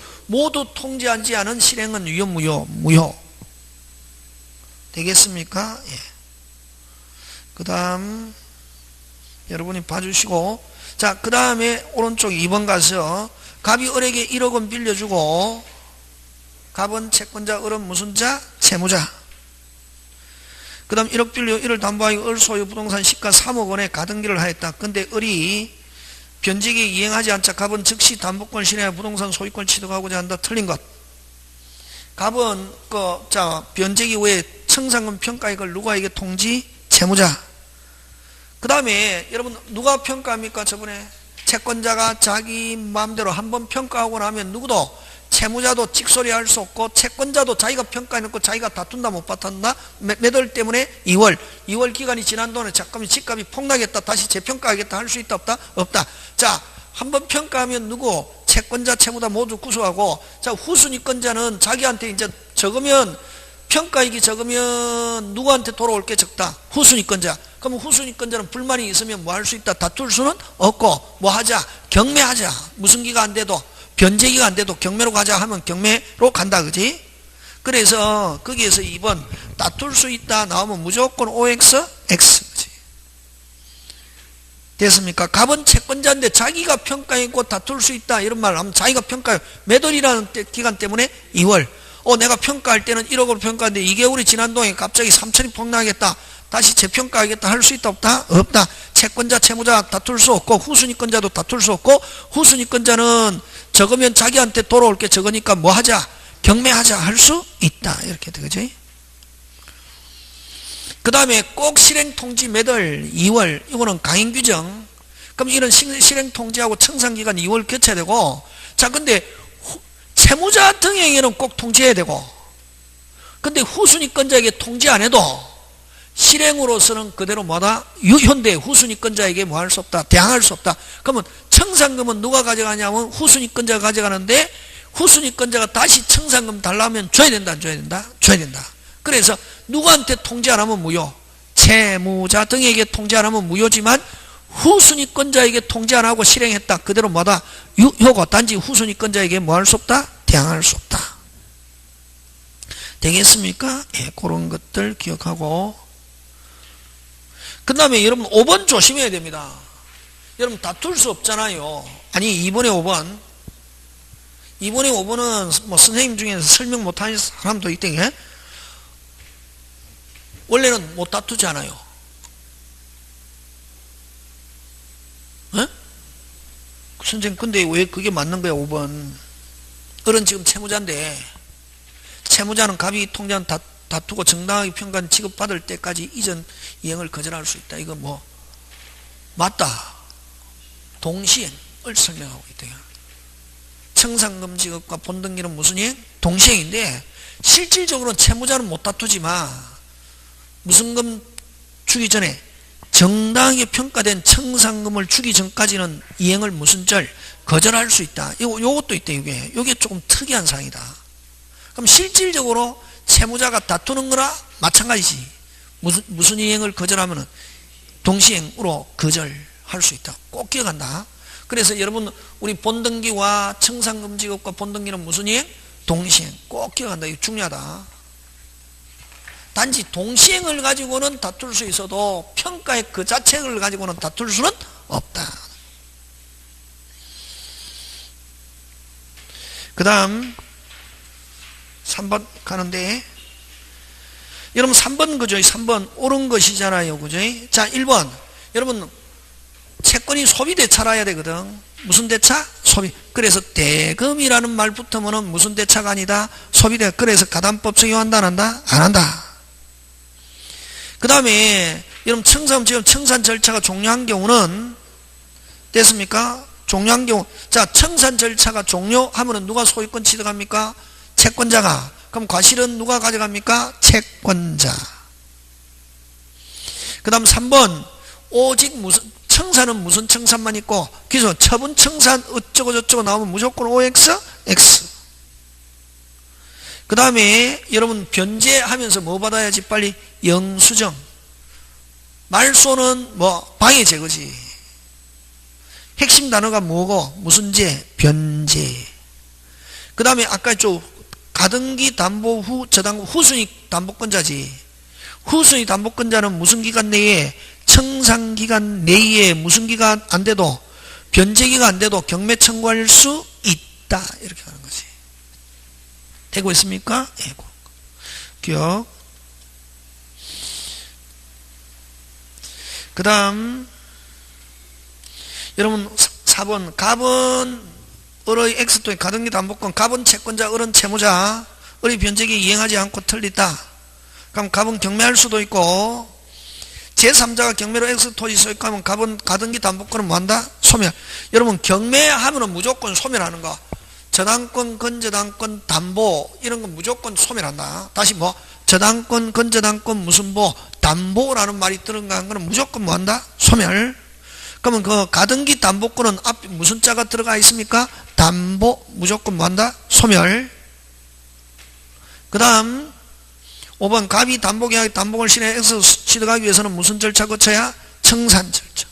통제하지 않은 실행은 유효, 무효. 되겠습니까? 예. 그 다음 여러분이 봐주시고, 자, 그 다음에 오른쪽 2번 가서 갑이 을에게 1억 원 빌려주고 갑은 채권자, 을은 무슨 자? 채무자. 그 다음 1억 빌려 1을 담보하여 을 소유 부동산 시가 3억 원에 가등기를 하였다. 근데 을이 변제기 이행하지 않자 갑은 즉시 담보권을 실행하여 부동산 소유권을 취득하고자 한다. 틀린 것. 갑은 변제기 후에 청산금 평가액을 누구에게 통지? 채무자. 그 다음에 여러분 누가 평가합니까? 저번에 채권자가 자기 마음대로 한번 평가하고 나면 누구도 채무자도 찍소리 할 수 없고 채권자도 자기가 평가해놓고 자기가 다툰다 못 다툰다? 몇 월 때문에? 2월 기간이 지난 동안에 잠깐만 집값이 폭락했다 다시 재평가하겠다 할 수 있다 없다? 없다. 자, 한번 평가하면 누구? 채권자 채무자 모두 구속하고, 자, 후순위권자는 자기한테 이제 적으면 평가액이 적으면 누구한테 돌아올 게 적다? 후순위권자. 그럼 후순위권자는 불만이 있으면 뭐 할 수 있다? 다툴 수는 없고 뭐 하자? 경매하자. 무슨 기가 안 돼도 변제기가 안 돼도 경매로 가자 하면 경매로 간다. 그지? 그래서 거기에서 2번 다툴 수 있다 나오면 무조건 OX, X. 그지? 됐습니까? 갑은 채권자인데 자기가 평가했고 다툴 수 있다 이런 말 하면 자기가 평가해. 몇 월이라는 기간 때문에? 2월. 내가 평가할 때는 1억으로 평가했는데 2개월이 지난 동안에 갑자기 3천이 폭락하겠다. 다시 재평가하겠다 할 수 있다 없다? 없다. 채권자 채무자 다툴 수 없고 후순위권자도 다툴 수 없고 후순위권자는 적으면 자기한테 돌아올 게 적으니까 뭐 하자? 경매하자 할 수 있다. 이렇게 되겠지. 그 다음에 꼭 실행통지 매달 2월 이거는 강행 규정. 그럼 이런 실행통지하고 청산기간 2월 교체해야 되고, 자 근데 채무자 등에게는 꼭 통지해야 되고, 근데 후순위권자에게 통지 안 해도 실행으로서는 그대로 뭐다? 현대 후순위권자에게 뭐 할 수 없다? 대항할 수 없다. 그러면 청산금은 누가 가져가냐면 후순위권자가 가져가는데, 후순위권자가 다시 청산금 달라면 줘야 된다 안 줘야 된다? 줘야 된다. 그래서 누구한테 통지 안 하면 무효, 채무자 등에게 통지 안 하면 무효지만 후순위권자에게 통지 안 하고 실행했다 그대로 뭐다? 유효고, 단지 후순위권자에게 뭐 할 수 없다? 대항할 수 없다. 되겠습니까? 예, 그런 것들 기억하고, 그 다음에 여러분 5번 조심해야 됩니다. 여러분 다툴 수 없잖아요. 아니 2번에 5번, 2번에 5번은 뭐 선생님 중에서 설명 못하는 사람도 있대. 원래는 못 다투지 않아요. 에? 선생님 근데 왜 그게 맞는 거야? 5번 어른 지금 채무자인데, 채무자는 갑이 통장 다투고 정당하게 평가한 지급받을 때까지 이전 이행을 거절할 수 있다. 이거 뭐 맞다. 동시행을 설명하고 있대요. 청산금 지급과 본등기는 무슨 이행? 동시행인데 실질적으로는 채무자는 못 다투지만 무슨금 주기 전에 정당하게 평가된 청산금을 주기 전까지는 이행을 무슨 절? 거절할 수 있다. 요것도 있대. 이게 조금 특이한 사항이다. 그럼 실질적으로 채무자가 다투는 거나 마찬가지지. 무슨 이행을 거절하면은 동시행으로 거절할 수 있다. 꼭 기억한다. 그래서 여러분 우리 본등기와 청산금 지급과 본등기는 무슨 이행? 동시행. 꼭 기억한다. 이거 중요하다. 단지 동시행을 가지고는 다툴 수 있어도 평가의 그 자체를 가지고는 다툴 수는 없다. 그 다음 3번 가는데, 여러분 3번 그죠? 3번 옳은 것이잖아요. 그죠? 자 1번 여러분 채권이 소비대차라 해야 되거든. 무슨 대차? 소비. 그래서 대금이라는 말 붙으면 무슨 대차가 아니다? 소비대. 그래서 가담법 적용한다 안 한다? 안 한다. 그 다음에 여러분 지금 청산 절차가 종료한 경우는 됐습니까? 종료한 경우, 자 청산 절차가 종료하면은 누가 소유권 취득합니까? 채권자가. 그럼 과실은 누가 가져갑니까? 채권자. 그 다음 3번 오직 청산은 무슨 청산만 있고, 그래서 처분 청산 어쩌고 저쩌고 나오면 무조건 OX, X. 그 다음에 여러분 변제하면서 뭐 받아야지? 빨리 영수증. 말소는 뭐 방해 제거지. 핵심 단어가 뭐고? 무슨 제? 변제. 그 다음에 아까 좀 가등기 담보 후 저당권 후순위 담보권자지. 후순위 담보권자는 무슨 기간 내에? 청산기간 내에 무슨 기간 안 돼도, 변제기가 안 돼도 경매 청구할 수 있다. 이렇게 하는 거지. 되고 있습니까? 예, 기억. 그 다음 여러분 4번 갑은 을의 X토의 가등기 담보권, 갑은 채권자, 을은 채무자, 을이 변제기 이행하지 않고 틀리다. 그럼 갑은 경매할 수도 있고, 제3자가 경매로 X토지 소유하면 갑은 가등기 담보권은 뭐한다? 소멸. 여러분 경매하면은 무조건 소멸하는 거. 저당권, 건저당권, 담보 이런 건 무조건 소멸한다. 다시 뭐 저당권, 건저당권, 무슨 보, 담보라는 말이 들어간 거는 무조건 뭐한다? 소멸. 그러면 그 가등기 담보권은 앞에 무슨 자가 들어가 있습니까? 담보, 무조건 뭐한다? 소멸. 그 다음 5번 갑이 담보계약 담보를 실행해서 취득하기 위해서는 무슨 절차 거쳐야? 청산 절차.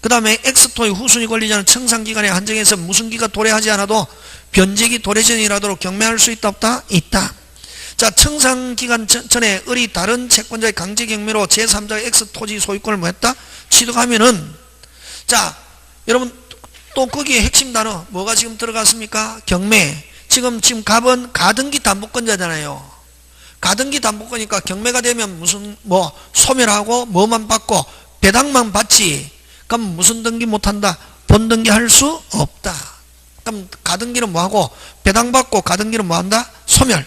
그 다음에 X토의 후순위 권리자는 청산기간에 한정해서 무슨 기가 도래하지 않아도 변제기 도래 전이라도 경매할 수 있다 없다? 있다. 자 청산기간 전에 을이 다른 채권자의 강제 경매로 제3자의 X토지 소유권을 뭐 했다? 취득하면은, 자 여러분 또 거기에 핵심 단어 뭐가 지금 들어갔습니까? 경매. 지금 갑은 가등기 담보권자잖아요. 가등기 담보권이니까 경매가 되면 무슨 뭐 소멸하고 뭐만 받고 배당만 받지. 그럼 무슨 등기 못한다? 본등기 할 수 없다. 그럼 가등기는 뭐하고 배당받고 가등기는 뭐한다? 소멸.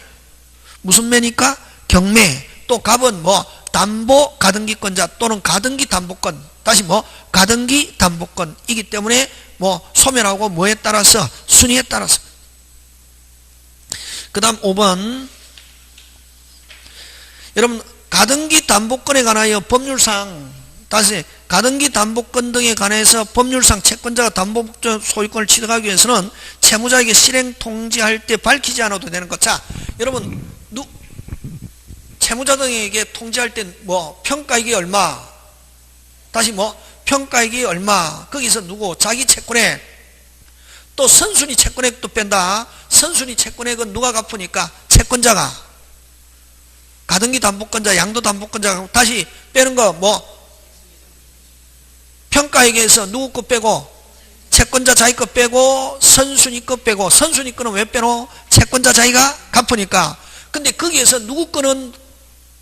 무슨 매니까? 경매. 또 갑은 뭐 담보 가등기권자 또는 가등기 담보권. 다시 뭐 가등기 담보권이기 때문에 뭐 소멸하고 뭐에 따라서 순위에 따라서. 그 다음 5번. 여러분 가등기 담보권에 관하여 법률상 다시 가등기 담보권 등에 관해서 법률상 채권자가 담보목적 소유권을 취득하기 위해서는 채무자에게 실행 통지할 때 밝히지 않아도 되는 것. 자, 여러분 채무자 등에게 통지할 때 뭐 평가액이 얼마, 다시 뭐 평가액이 얼마, 거기서 누구 자기 채권액, 또 선순위 채권액도 뺀다. 선순위 채권액은 누가 갚으니까 채권자가, 가등기 담보권자, 양도 담보권자가 다시 빼는 거 뭐 평가액에서 누구 거 빼고 채권자 자기 거 빼고 선순위 거 빼고. 선순위 거는 왜 빼노? 채권자 자기가 갚으니까. 근데 거기에서 누구 거는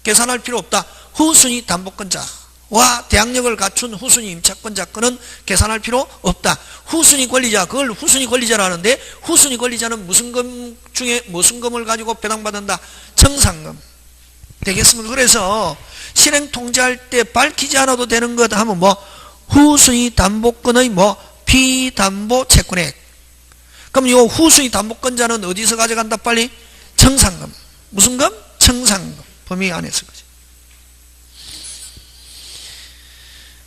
계산할 필요 없다. 후순위 담보권자와 대항력을 갖춘 후순위 임차권자 거는 계산할 필요 없다. 후순위 권리자, 그걸 후순위 권리자라 하는데 후순위 권리자는 무슨 금 중에 무슨 금을 가지고 배당받는다? 정상금. 되겠습니까? 그래서 실행 통지할 때 밝히지 않아도 되는 것 하면 뭐 후순위 담보권의 뭐 피담보 채권액. 그럼 이 후순위 담보권자는 어디서 가져간다? 빨리 정상금. 무슨 금? 정상금 범위 안에서.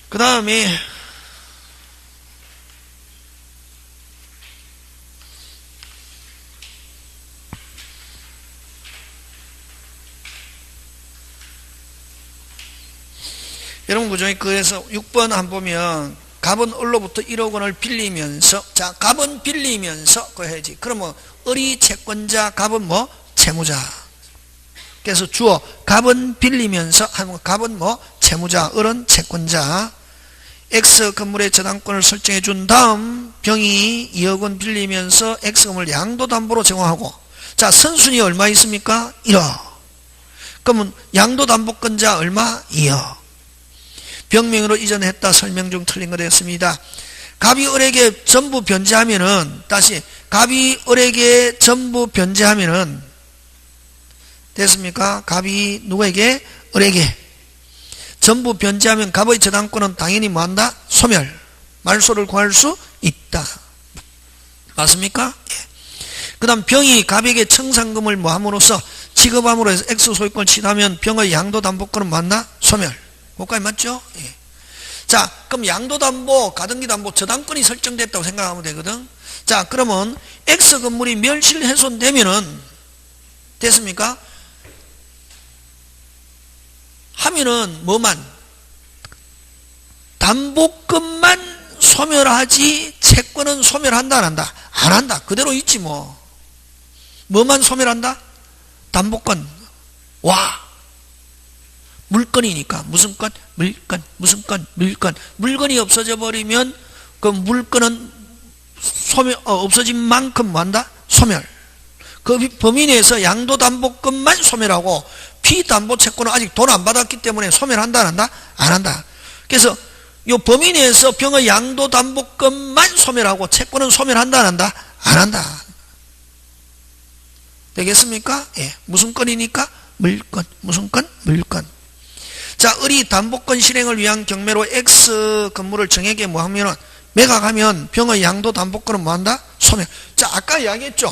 그 다음에 여러분 구조에 그래서 6번 한 보면 갑은 을로부터 1억 원을 빌리면서, 자 갑은 빌리면서 그 해야지. 그러면 을이 채권자, 갑은 뭐 채무자. 그래서 주어 갑은 빌리면서 하면 갑은 뭐 채무자, 을은 채권자. X 건물의 저당권을 설정해 준 다음 병이 2억 원 빌리면서 X 건물 양도담보로 제공하고, 자 선순위 얼마 있습니까? 1억. 그러면 양도담보권자 얼마? 2억. 병명으로 이전했다. 설명 중 틀린 거 되었습니다. 갑이 을에게 전부 변제하면은, 다시 갑이 을에게 전부 변제하면은 됐습니까? 갑이 누구에게? 을에게 전부 변제하면 갑의 저당권은 당연히 뭐한다? 소멸. 말소를 구할 수 있다. 맞습니까? 예. 그 다음 병이 갑에게 청산금을 뭐 함으로써 지급함으로 해서 X 소유권을 취득하면 병의 양도담보권은 뭐한다? 소멸. 그거까지 맞죠? 예. 자, 그럼 양도담보, 가등기담보, 저당권이 설정됐다고 생각하면 되거든. 자, 그러면 X 건물이 멸실훼손되면은 됐습니까? 하면은 뭐만? 담보권만 소멸하지 채권은 소멸한다 안 한다? 안 한다. 그대로 있지 뭐. 뭐만 소멸한다? 담보권. 와. 물건이니까. 무슨 건? 물건. 무슨 건? 물건. 물건이 없어져 버리면 그 물건은 소멸, 없어진 만큼 뭐한다? 소멸. 그 범위 내에서 양도담보권만 소멸하고 피담보채권은 아직 돈 안 받았기 때문에 소멸한다 안 한다? 안 한다. 그래서 이 범위 내에서 병의 양도담보권만 소멸하고 채권은 소멸한다 안 한다? 안 한다. 되겠습니까? 예. 무슨 건이니까? 물건. 무슨 건? 물건. 자, 을이 담보권 실행을 위한 경매로 X 건물을 정에게 뭐 하면은 매각하면 병의 양도담보권은 뭐 한다? 소멸. 자, 아까 이야기했죠.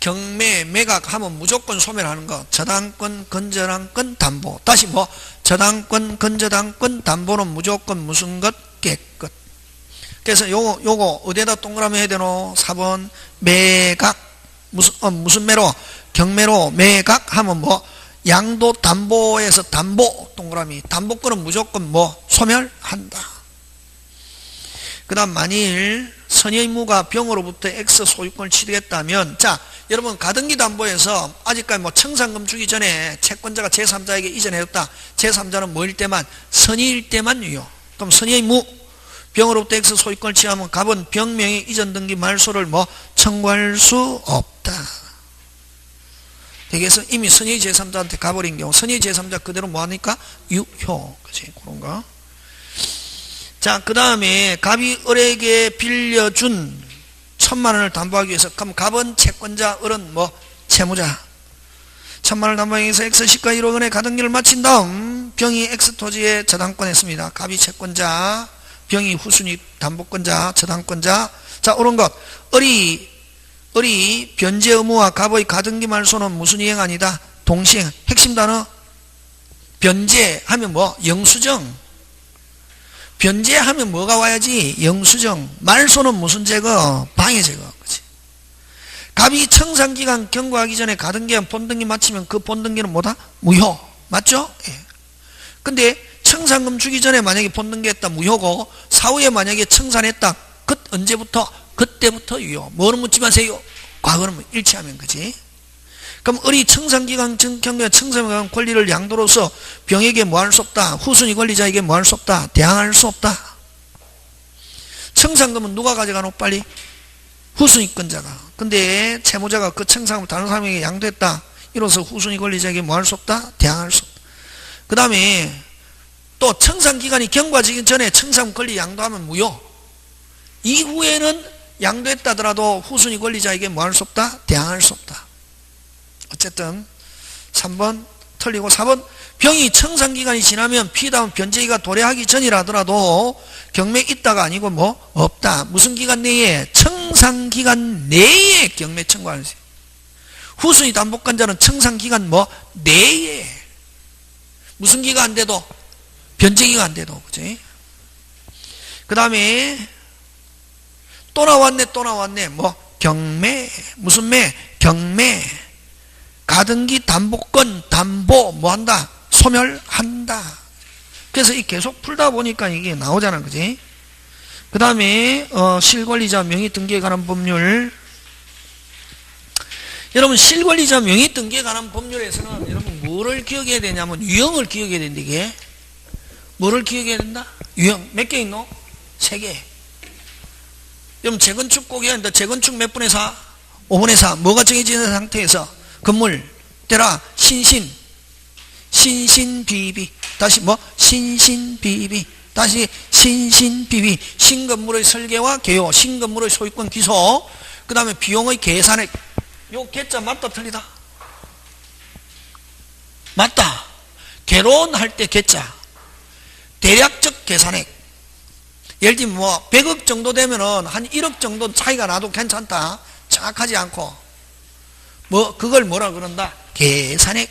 경매 매각하면 무조건 소멸하는 거. 저당권, 건저당권, 담보. 다시 뭐 저당권, 건저당권, 담보는 무조건 무슨 것? 깨끗. 그래서 요거 어디에다 동그라미 해야 되노? 4번 매각. 무슨 매로? 경매로 매각하면 뭐 양도담보에서 담보 동그라미. 담보권은 무조건 뭐 소멸한다. 그 다음 만일 선의 무가 병으로부터 X 소유권을 취득했다면, 자 여러분 가등기 담보에서 아직까지 뭐 청산금 주기 전에 채권자가 제3자에게 이전해줬다. 제3자는 뭐일 때만? 선의일 때만 유효. 그럼 선의 무 병으로부터 X 소유권을 취하면 갑은 병명의 이전 등기 말소를 뭐 청구할 수 없다. 대개서 이미 선의 제3자한테 가버린 경우 선의 제3자 그대로 뭐하니까? 유효. 그치? 그런 거. 자, 그 다음에 갑이 을에게 빌려준 1,000만 원을 담보하기 위해서, 그럼 갑은 채권자, 을은 뭐? 채무자. 1,000만 원을 담보하기 위해서 X시가 1억 원의 가등기를 마친 다음 병이 X토지에 저당권했습니다. 갑이 채권자, 병이 후순위 담보권자, 저당권자. 자, 옳은 것. 을이 변제 의무와 갑의 가등기 말소는 무슨 이행 아니다? 동시행. 핵심 단어. 변제하면 뭐? 영수증. 변제하면 뭐가 와야지? 영수증. 말소는 무슨 제거? 방해 제거. 그치? 갑이 청산기간 경과하기 전에 가등기한 본등기 마치면 그 본등기는 뭐다? 무효. 맞죠? 예. 근데 청산금 주기 전에 만약에 본등기했다 무효고 사후에 만약에 청산했다 언제부터? 그때부터 유효. 뭐는 묻지 마세요. 과거는 일치하면. 그지? 그럼 을이 청산기간 경과 청산기간 권리를 양도로서 병에게 뭐 할 수 없다? 후순위 권리자에게 뭐 할 수 없다? 대항할 수 없다. 청산금은 누가 가져가노? 빨리? 후순위권자가. 근데 채무자가 그 청산금을 다른 사람에게 양도했다. 이로써 후순위 권리자에게 뭐 할 수 없다? 대항할 수 없다. 그 다음에 또 청산기간이 경과지기 전에 청산금 권리 양도하면 무효. 이후에는 양도했다더라도 후순위 권리자에게 뭐 할 수 없다? 대항할 수 없다. 어쨌든 3번 틀리고 4번 병이 청산기간이 지나면 피다운 변제기가 도래하기 전이라 하더라도 경매 있다가 아니고 뭐 없다. 무슨 기간 내에? 청산기간 내에 경매 청구하는 거예요. 후순위 담보권자는 청산기간 뭐 내에 무슨 기가 안 돼도 변제기가 안 돼도. 그치? 그 다음에 또 나왔네 뭐 경매. 무슨 매? 경매. 가등기 담보권 담보 뭐한다? 소멸한다. 그래서 이 계속 풀다 보니까 이게 나오잖아. 그지? 그 다음에 실권리자 명의 등기에 관한 법률. 여러분 실권리자 명의 등기에 관한 법률에서는 여러분 뭐를 기억해야 되냐면 유형을 기억해야 된다. 이게 뭐를 기억해야 된다? 유형 몇 개 있노? 3개. 여러분 재건축 꼭 해야 한다. 재건축 몇 분의 4? 5분의 4. 뭐가 정해지는 상태에서 건물 때라 신신비비. 다시 뭐? 신신비비. 다시 신신비비. 신건물의 설계와 개요. 신건물의 소유권 기소. 그 다음에 비용의 계산액. 요 개자 맞다 틀리다? 맞다. 개론할 때 개자. 대략적 계산액. 예를 들면 뭐 100억 정도 되면은 한 1억 정도 차이가 나도 괜찮다. 정확하지 않고. 뭐 그걸 뭐라 그런다? 계산액.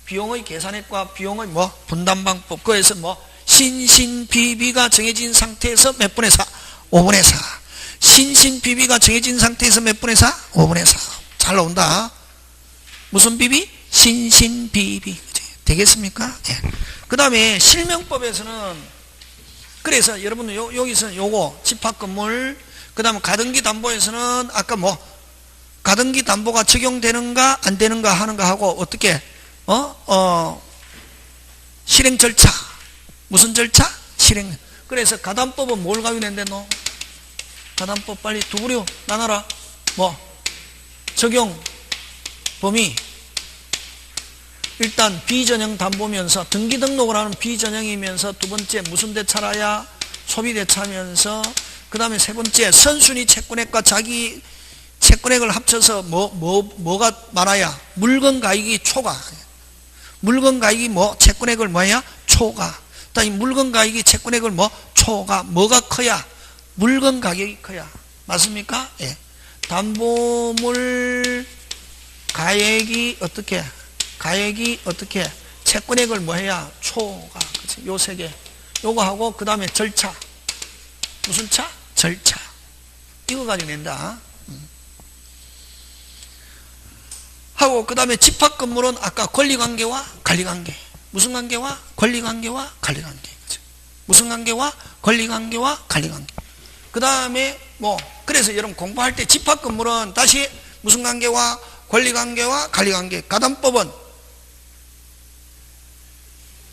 비용의 계산액과 비용의 뭐 분담방법. 그래서 뭐 신신비비가 정해진 상태에서 몇 분의 4? 5분의 4. 신신비비가 정해진 상태에서 몇 분의 4? 5분의 4. 잘 나온다. 무슨 비비? 신신비비. 되겠습니까? 예. 그 다음에 실명법에서는 그래서 여러분 여기서는 요거 집합건물 그 다음에 가등기 담보에서는 아까 뭐 가등기 담보가 적용되는가 안 되는가 하는가 하고 어떻게 실행 절차. 무슨 절차? 실행. 그래서 가담법은 뭘 가위낸데 너? 가담법 빨리 두 부류 나눠라. 뭐 적용 범위. 일단 비전형 담보면서 등기 등록을 하는 비전형이면서 두 번째 무슨 대차라야? 소비대차면서 그 다음에 세 번째 선순위 채권액과 자기 채권액을 합쳐서 뭐가 많아야? 물건가액이 초과. 물건가액이 뭐? 채권액을 뭐야? 초과. 그다음에 물건가액이 채권액을 뭐? 초과. 뭐가 커야? 물건가격이 커야. 맞습니까? 예. 담보물 가액이 어떻게? 가액이 어떻게? 채권액을 뭐 해야? 초과. 그치? 요 세 개. 요거 하고 그 다음에 절차. 무슨 차? 절차. 이거 가지고 낸다. 하고 그 다음에 집합건물은 아까 권리관계와 관리관계. 무슨 관계와? 권리관계와 관리관계. 그치? 무슨 관계와? 권리관계와 관리관계. 그 다음에 뭐 그래서 여러분 공부할 때 집합건물은 다시 무슨 관계와? 권리관계와 관리관계. 가담법은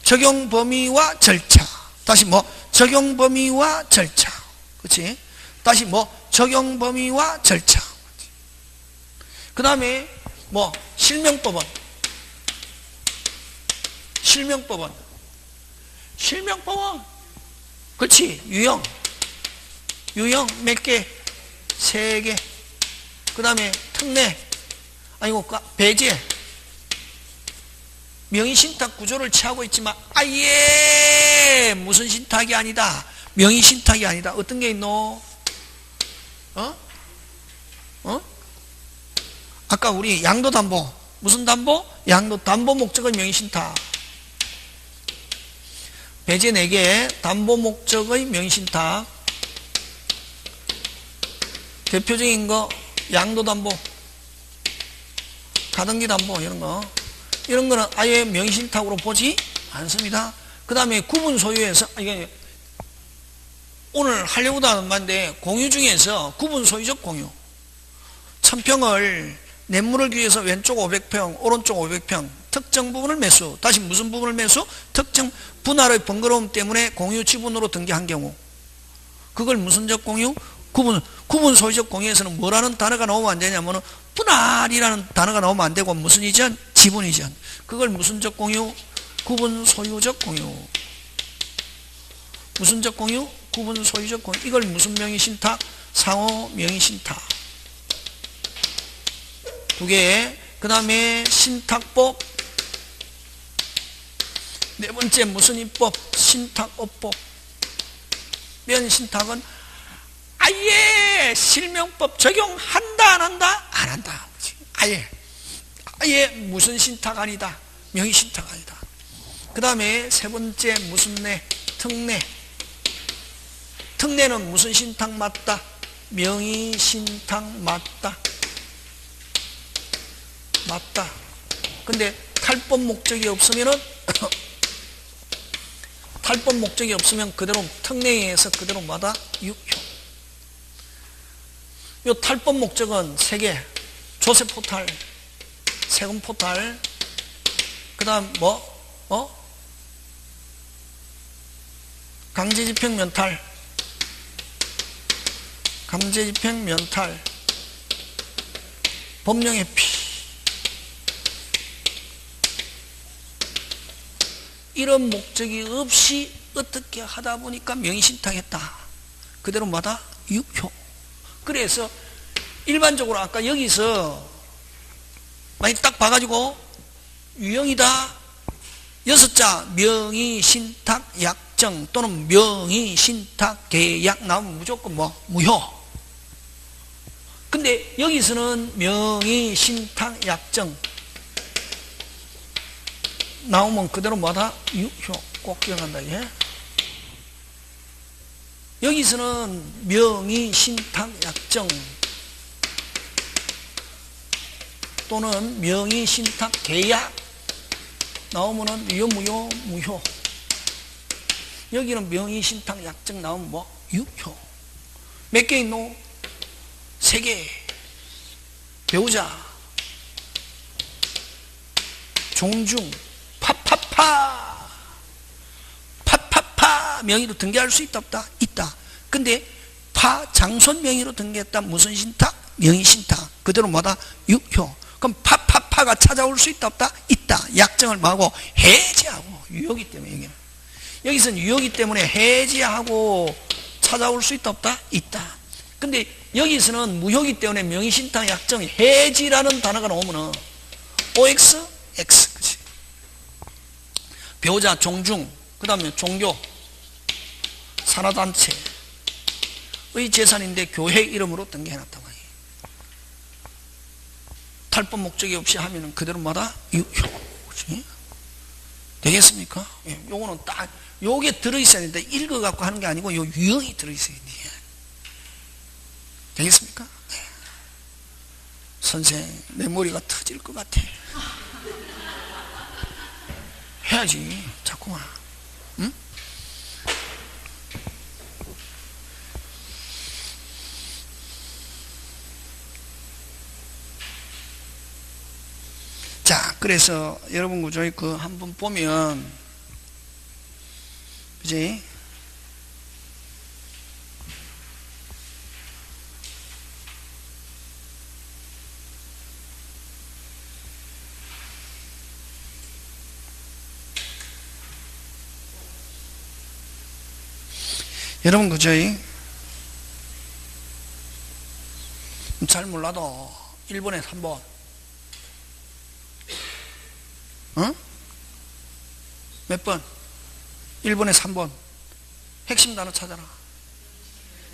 적용범위와 절차. 다시 뭐 적용범위와 절차. 그치? 다시 뭐 적용범위와 절차. 그 다음에 뭐 실명법은 그렇지. 유형 몇 개? 3개. 그 다음에 특례, 아니고 배제, 명의신탁 구조를 취하고 있지만 아예 무슨 신탁이 아니다. 명의신탁이 아니다. 어떤 게 있노? 아까 우리 양도담보, 무슨 담보? 양도담보 목적의 명의신탁. 배제 4개, 담보 목적의 명의신탁. 대표적인 거 양도담보, 가등기 담보 이런 거는 아예 명의신탁으로 보지 않습니다. 그 다음에 구분 소유에서 이게 오늘 하려고도 하는 말인데, 공유 중에서 구분 소유적 공유, 1000평을 냇물을 위해서 왼쪽 500평, 오른쪽 500평, 특정 부분을 매수, 다시 무슨 부분을 매수? 특정 분할의 번거로움 때문에 공유 지분으로 등기한 경우, 그걸 무슨적 공유? 구분 소유적 공유에서는 뭐라는 단어가 나오면 안 되냐면은 분할이라는 단어가 나오면 안 되고 무슨 이전? 지분 이전. 그걸 무슨적 공유? 구분 소유적 공유. 무슨적 공유? 구분 소유적 공유. 이걸 무슨 명의신탁? 상호 명의신탁. 2개. 그 다음에 신탁법. 4번째 무슨 입법? 신탁업법. 면신탁은 아예 실명법 적용한다 안 한다? 안 한다. 아예 무슨 신탁 아니다. 명의신탁 아니다. 그 다음에 3번째 무슨 내? 특례. 특례는 무슨 신탁 맞다? 명의신탁 맞다. 근데 탈법 목적이 없으면은 탈법 목적이 없으면 그대로 특례에 의해서 그대로 마다 유효. 요 탈법 목적은 3개. 조세 포탈, 세금 포탈, 그 다음 강제집행 면탈, 법령회피. 이런 목적이 없이 어떻게 하다 보니까 명의신탁했다. 그대로 마다 유효. 그래서 일반적으로 아까 여기서 많이 딱 봐가지고 유형이다 6자 명의신탁 약정 또는 명의신탁 계약 나오면 무조건 무효. 근데 여기서는 명의신탁 약정 나오면 그대로 뭐다? 유효. 꼭 기억한다. 예? 여기서는 명의신탁 약정 또는 명의신탁 계약 나오면은 무효. 여기는 명의신탁 약정 나오면 유효. 몇 개 있노? 3개. 배우자, 종중, 파파파 명의로 등기할 수 있다 없다? 있다. 근데 장손 명의로 등기했다. 무슨 신탁? 명의신탁. 그대로 뭐다? 유효. 그럼 파파파가 찾아올 수 있다 없다? 있다. 약정을 뭐하고? 해지하고. 유효기 때문에 여기서는 유효기 때문에 해지하고 찾아올 수 있다 없다? 있다. 근데 여기서는 무효기 때문에 명의신탁 약정 해지라는 단어가 나오면은 OX, X. 그치? 배우자, 종중, 그 다음에 종교, 산하단체의 재산인데 교회 이름으로 등기해놨단 말이에요. 탈법 목적이 없이 하면은 그대로마다 유효. 그치? 되겠습니까? 예, 요거는 딱, 요게 들어있어야 되는데 읽어갖고 하는 게 아니고 요 유형이 들어있어야 돼. 되겠습니까? 네. 선생, 내 머리가 터질 것 같아. 해야지, 자꾸만. 응? 자, 그래서 여러분 구조의 그 한번 보면, 그지? 여러분 그죠? 잘 몰라도 1번에 3번 몇 번? 1번에 3번 핵심 단어 찾아라.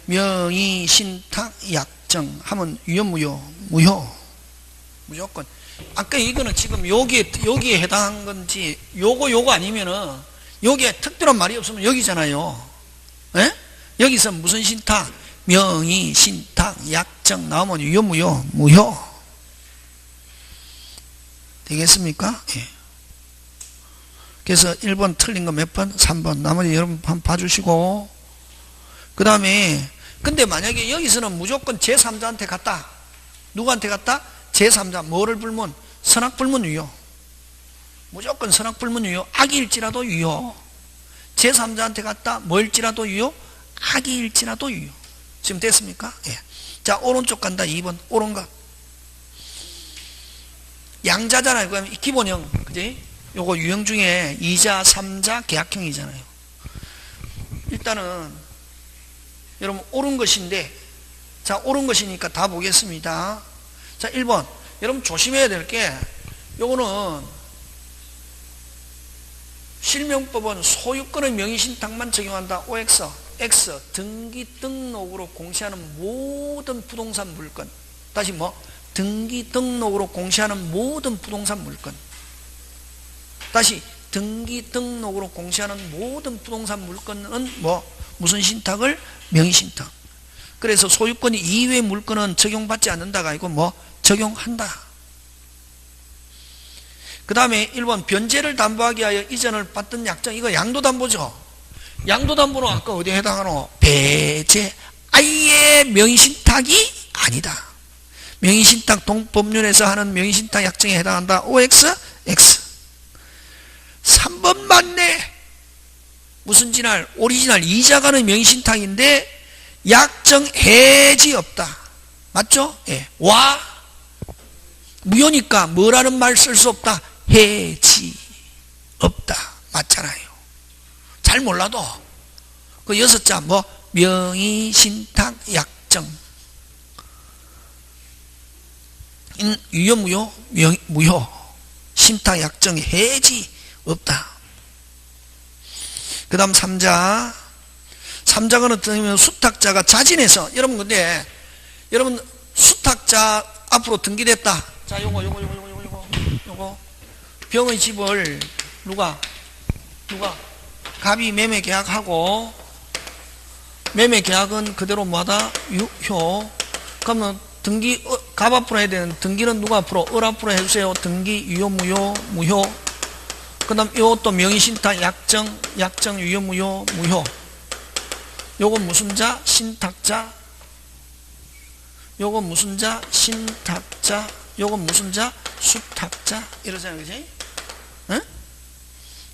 명의, 신탁, 약정 하면 유효, 무효. 무조건. 아까 이거는 지금 여기에 해당한 건지 요거 아니면은 여기에 특별한 말이 없으면 여기잖아요. 예? 여기서 무슨 신탁? 명의, 신탁, 약정 나오면 유효, 무효. 되겠습니까? 예. 그래서 1번 틀린 거 몇 번? 3번. 나머지 여러분 한번 봐주시고. 그 다음에 근데 만약에 여기서는 무조건 제3자한테 갔다. 누구한테 갔다? 제3자. 뭐를 불문? 선악불문 유효. 무조건 선악불문 유효. 악일지라도 유효. 제3자한테 갔다. 뭐일지라도 유효? 악일지라도 유효. 지금 됐습니까? 예. 자, 오른쪽 간다. 2번. 옳은가? 양자잖아요. 그러면 기본형. 그지? 요거 유형 중에 2자, 3자, 계약형이잖아요. 일단은 여러분 옳은 것인데, 자, 옳은 것이니까 다 보겠습니다. 자, 1번. 여러분 조심해야 될 게, 요거는 실명법은 소유권의 명의신탁만 적용한다. OX, X, 등기 등록으로 공시하는 모든 부동산 물건. 다시 뭐? 등기 등록으로 공시하는 모든 부동산 물건. 다시 등기 등록으로 공시하는 모든 부동산 물건은 뭐? 무슨 신탁을? 명의신탁. 그래서 소유권이 이외의 물건은 적용받지 않는다가 아니고 뭐? 적용한다. 그 다음에 1번 변제를 담보하기 위하여 이전을 받던 약정. 이거 양도담보죠. 양도담보는 아까 어디에 해당하노? 배제. 아예 명의신탁이 아니다. 명의신탁 동법률에서 하는 명의신탁 약정에 해당한다. OX, X. 3번 맞네. 무슨 진할? 오리지널 이자가는 명의신탁인데 약정 해지 없다. 맞죠? 예. 와 무효니까 뭐라는 말 쓸 수 없다. 해지 없다. 맞잖아요. 잘 몰라도 그 6자 뭐 명의신탁 약정 유효 무효? 무효. 신탁 약정 해지 없다. 그 다음 3자. 3자가 어떻게 보면 수탁자가 자진해서, 여러분 근데 여러분 수탁자 앞으로 등기됐다. 자, 요거 병의 집을 누가 갑이 매매 계약하고, 매매 계약은 그대로 뭐하다? 유효. 그러면 등기 갑 앞으로 해야 되는 등기는 누가 앞으로? 을 앞으로 해주세요. 등기 유효 무효. 그 다음 요것도 명의신탁 약정 유효 무효. 요거 무슨 자? 신탁자. 요거 무슨 자? 신탁자. 요거 무슨 자? 수탁자. 이러잖아요. 그지? 응?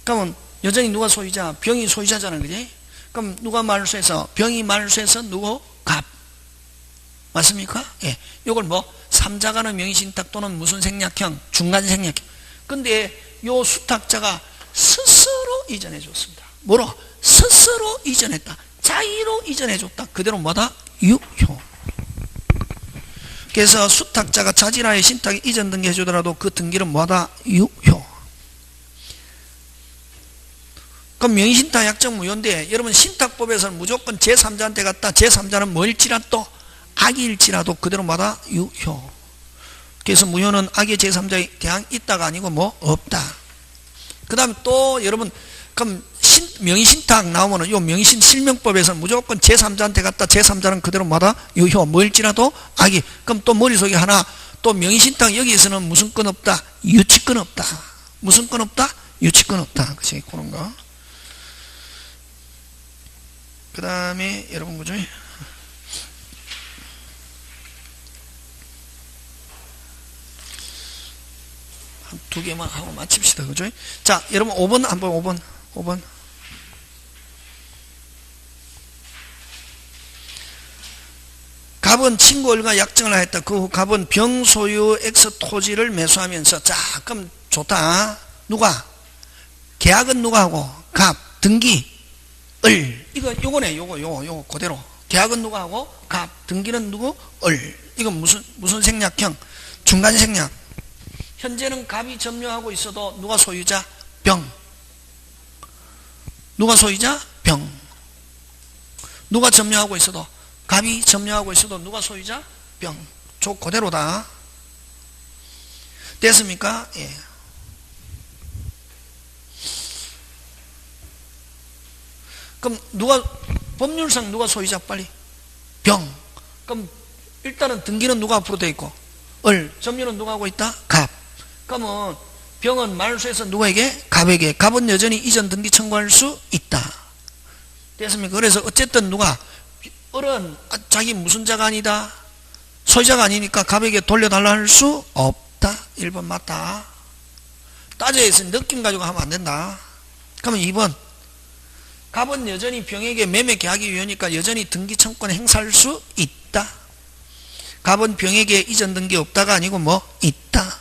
그러면 여전히 누가 소유자? 병이 소유자잖아요. 그지? 그럼 누가 말소해서? 병이 말소해서 누구? 갑. 맞습니까? 예. 요걸 뭐? 3자간의 명의신탁 또는 무슨 생략형? 중간생략형. 근데 요 수탁자가 스스로 이전해 줬습니다. 뭐로? 스스로 이전했다. 자의로 이전해 줬다. 그대로 뭐다? 유효. 그래서 수탁자가 자질하에 신탁에 이전 등기해 주더라도 그 등기는 뭐다? 유효. 그럼 명의신탁 약정 무효인데, 여러분 신탁법에서는 무조건 제3자한테 갔다. 제3자는 뭐일지라도 악일지라도 그대로 뭐다? 유효. 그래서 무효는 악의 제3자에 대항 있다가 아니고 뭐? 없다. 그 다음에 또 여러분 그럼 명의신탁 나오면은 요 명의신 실명법에서는 무조건 제3자한테 갔다. 제3자는 그대로 뭐다? 유효. 뭐일지라도 악이. 그럼 또 머릿속에 하나 또 명의신탁 여기에서는 무슨 건 없다? 유치권 없다. 무슨 건 없다? 유치권 없다. 그치? 그런 거. 그 다음에 여러분 그죠? 한 2개만 하고 마칩시다. 그죠? 자, 여러분 5번 한번 5번. 갑은 친구 을과 약정을 하였다. 그 후 갑은 병소유 X 토지를 매수하면서, 자, 그럼 좋다. 누가? 계약은 누가 하고? 갑, 등기, 을. 요거네, 요거 그대로. 계약은 누가 하고? 갑. 등기는 누구? 을. 이건 무슨 생략형? 중간 생략. 현재는 갑이 점유하고 있어도 누가 소유자? 병. 누가 소유자? 병. 누가 점유하고 있어도, 갑이 점유하고 있어도 누가 소유자? 병. 저 그대로다. 됐습니까? 예. 그럼 법률상 누가 소유자? 빨리. 병. 그럼 일단은 등기는 누가 앞으로 돼 있고? 을. 점유는 누가 하고 있다? 갑. 그러면 병은 말소에서 누구에게? 갑에게. 갑은 여전히 이전 등기 청구할 수 있다. 됐습니까? 그래서 어쨌든 누가? 을은 자기 무슨 자가 아니다? 소유자가 아니니까 갑에게 돌려달라 할 수 없다. 1번 맞다. 따져서 느낌 가지고 하면 안 된다. 그러면 2번. 갑은 여전히 병에게 매매 계약이 유효니까 여전히 등기 청구권 행사할 수 있다. 갑은 병에게 이전 등기 없다가 아니고 뭐? 있다.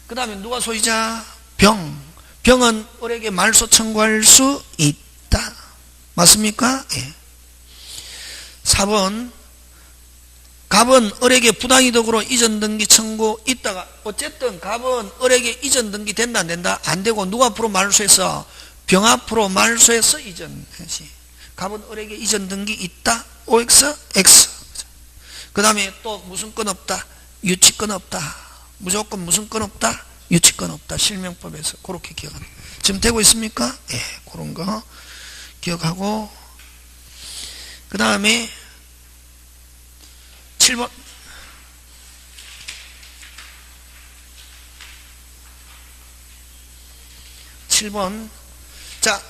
그 다음에 누가 소유자? 병. 병은 을에게 말소 청구할 수 있다. 맞습니까? 예. 4번. 갑은 을에게 부당이득으로 이전 등기 청구 있다가 어쨌든 갑은 을에게 이전 등기 된다 안 된다? 안 되고 누가 앞으로 말소해서? 병 앞으로 말소해서 이전. 갑은 을에게 이전 등기 있다? OX? X. 그 다음에 또 무슨 건 없다? 유치권 없다. 무조건 무슨 건 없다? 유치권 없다. 실명법에서 그렇게 기억합니다. 지금 되고 있습니까? 예, 그런 거 기억하고. 그 다음에 7번. 7번. 자,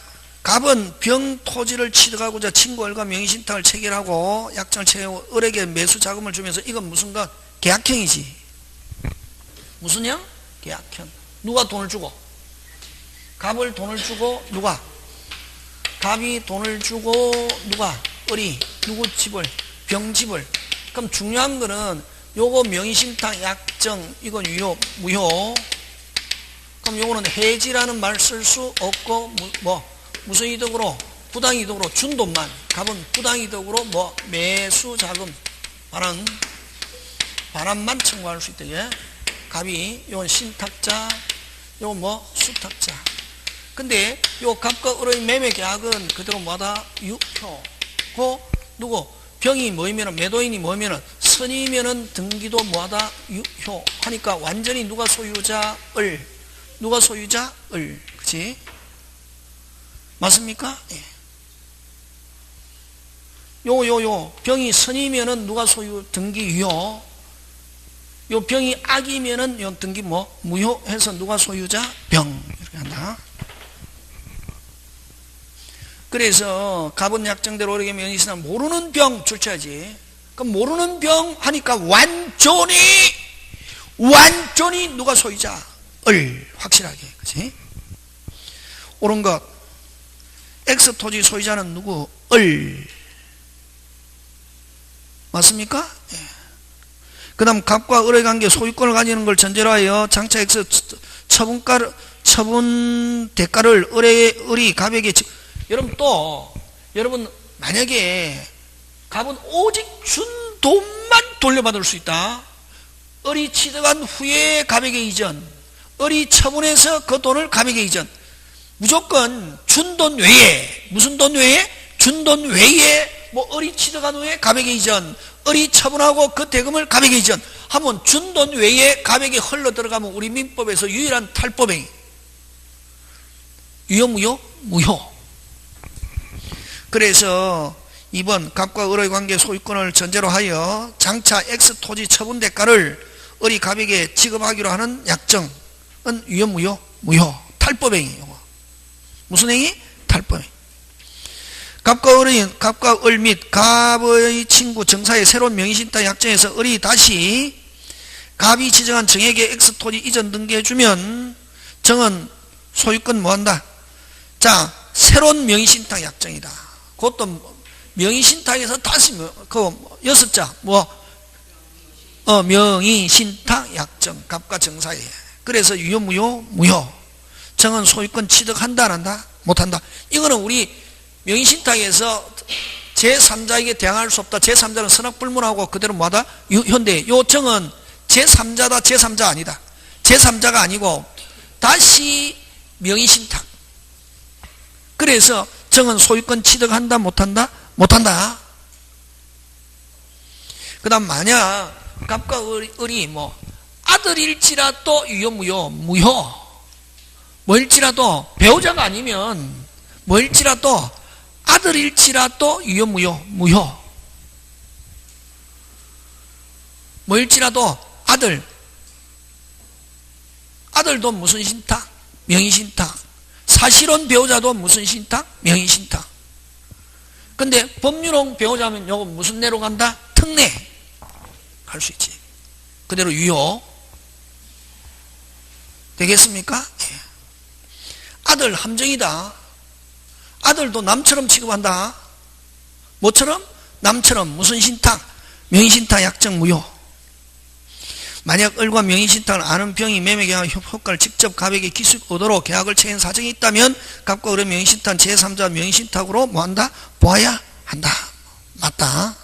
갑은 병 토지를 취득하고자 친구 을과 명의신탁을 체결하고 약정을 체결하고 을에게 매수 자금을 주면서 이건 무슨 것? 계약형이지. 무슨 형? 계약형. 누가 돈을 주고? 갑을 돈을 주고 누가? 갑이 돈을 주고 누가? 을이 누구 집을? 병 집을. 그럼 중요한 거는 요거 명의신탁 약정 이건 유효 무효. 그럼 요거는 해지라는 말 쓸 수 없고 무슨 이득으로? 부당이득으로 준 돈만. 갑은 부당이득으로 뭐 매수 자금 반환만 청구할 수 있다. 예? 갑이 요건 신탁자, 요건 뭐 수탁자. 근데 요 갑과 을의 매매 계약은 그대로 뭐다? 유효고 누구? 병이 뭐이면은 매도인이 뭐이면은 선이면은 등기도 뭐하다? 유효 하니까 완전히 누가 소유자? 을. 누가 소유자? 을. 그치? 맞습니까? 예. 요 병이 선이면은 누가 소유? 등기 유효. 요 병이 악이면은 요 등기 뭐? 무효해서 누가 소유자? 병. 이렇게 한다. 그래서 갑은 약정대로 을에게 명의신탁 모르는 병 출처하지. 그럼 모르는 병 하니까 완전히 누가 소유자? 을. 확실하게. 그치? 옳은 것. X 토지 소유자는 누구? 을. 맞습니까? 예. 그 다음 갑과 을의 관계 소유권을 가지는 걸 전제로 하여 장차 X 처분 대가를 을이 갑에게 여러분 만약에 갑은 오직 준 돈만 돌려받을 수 있다. 을이 취득한 후에 갑에게 이전, 을이 처분해서 그 돈을 갑에게 이전. 무조건 준 돈 외에, 무슨 돈 외에? 준 돈 외에 뭐 을이 취득한 후에 갑에게 이전, 을이 처분하고 그 대금을 갑에게 이전 하면 준 돈 외에 갑에게 흘러 들어가면 우리 민법에서 유일한 탈법행위. 유효 무효? 무효. 그래서 2번 갑과 을의 관계 소유권을 전제로 하여 장차 X 토지 처분 대가를 을이 갑에게 지급하기로 하는 약정은 유효 무효? 무효. 탈법행위. 무슨 행위? 탈법행위. 갑과 을 및 갑의 친구 정사의 새로운 명의신탁 약정에서 을이 다시 갑이 지정한 정에게 X 토지 이전 등기해주면 정은 소유권 뭐한다? 자, 새로운 명의신탁 약정이다. 그것도 명의신탁에서 다시 그 6자 명의신탁 약정 갑과 정사에. 그래서 유효 무효? 무효. 정은 소유권 취득한다 안 한다? 못한다. 이거는 우리 명의신탁에서 제3자에게 대항할 수 없다. 제3자는 선악불문하고 그대로 뭐하다? 현대. 요 정은 제3자다. 제3자 아니다. 제3자가 아니고 다시 명의신탁. 그래서 정은 소유권 취득한다 못한다? 못한다. 그 다음 만약 갑과 을이 뭐 아들일지라도 유효 무효 뭐일지라도 배우자가 아니면 뭐일지라도 아들일지라도 유효 무효 뭐일지라도 아들도 무슨 신탁? 명의신탁. 사실혼 배우자도 무슨 신탁? 명의신탁. 근데 법률혼 배우자면 요거 무슨 내로 간다? 특례 갈 수 있지. 그대로 유효 되겠습니까? 예. 아들 함정이다. 아들도 남처럼 취급한다. 뭐처럼? 남처럼. 무슨 신탁? 명의신탁 약정 무효. 만약 을과 명의신탁을 아는 병이 매매계약 효과를 직접 갑에게 기술 얻도록 계약을 체결한 사정이 있다면 갑과 을의 명의신탁은 제3자 명의신탁으로 뭐한다? 보아야 한다. 맞다.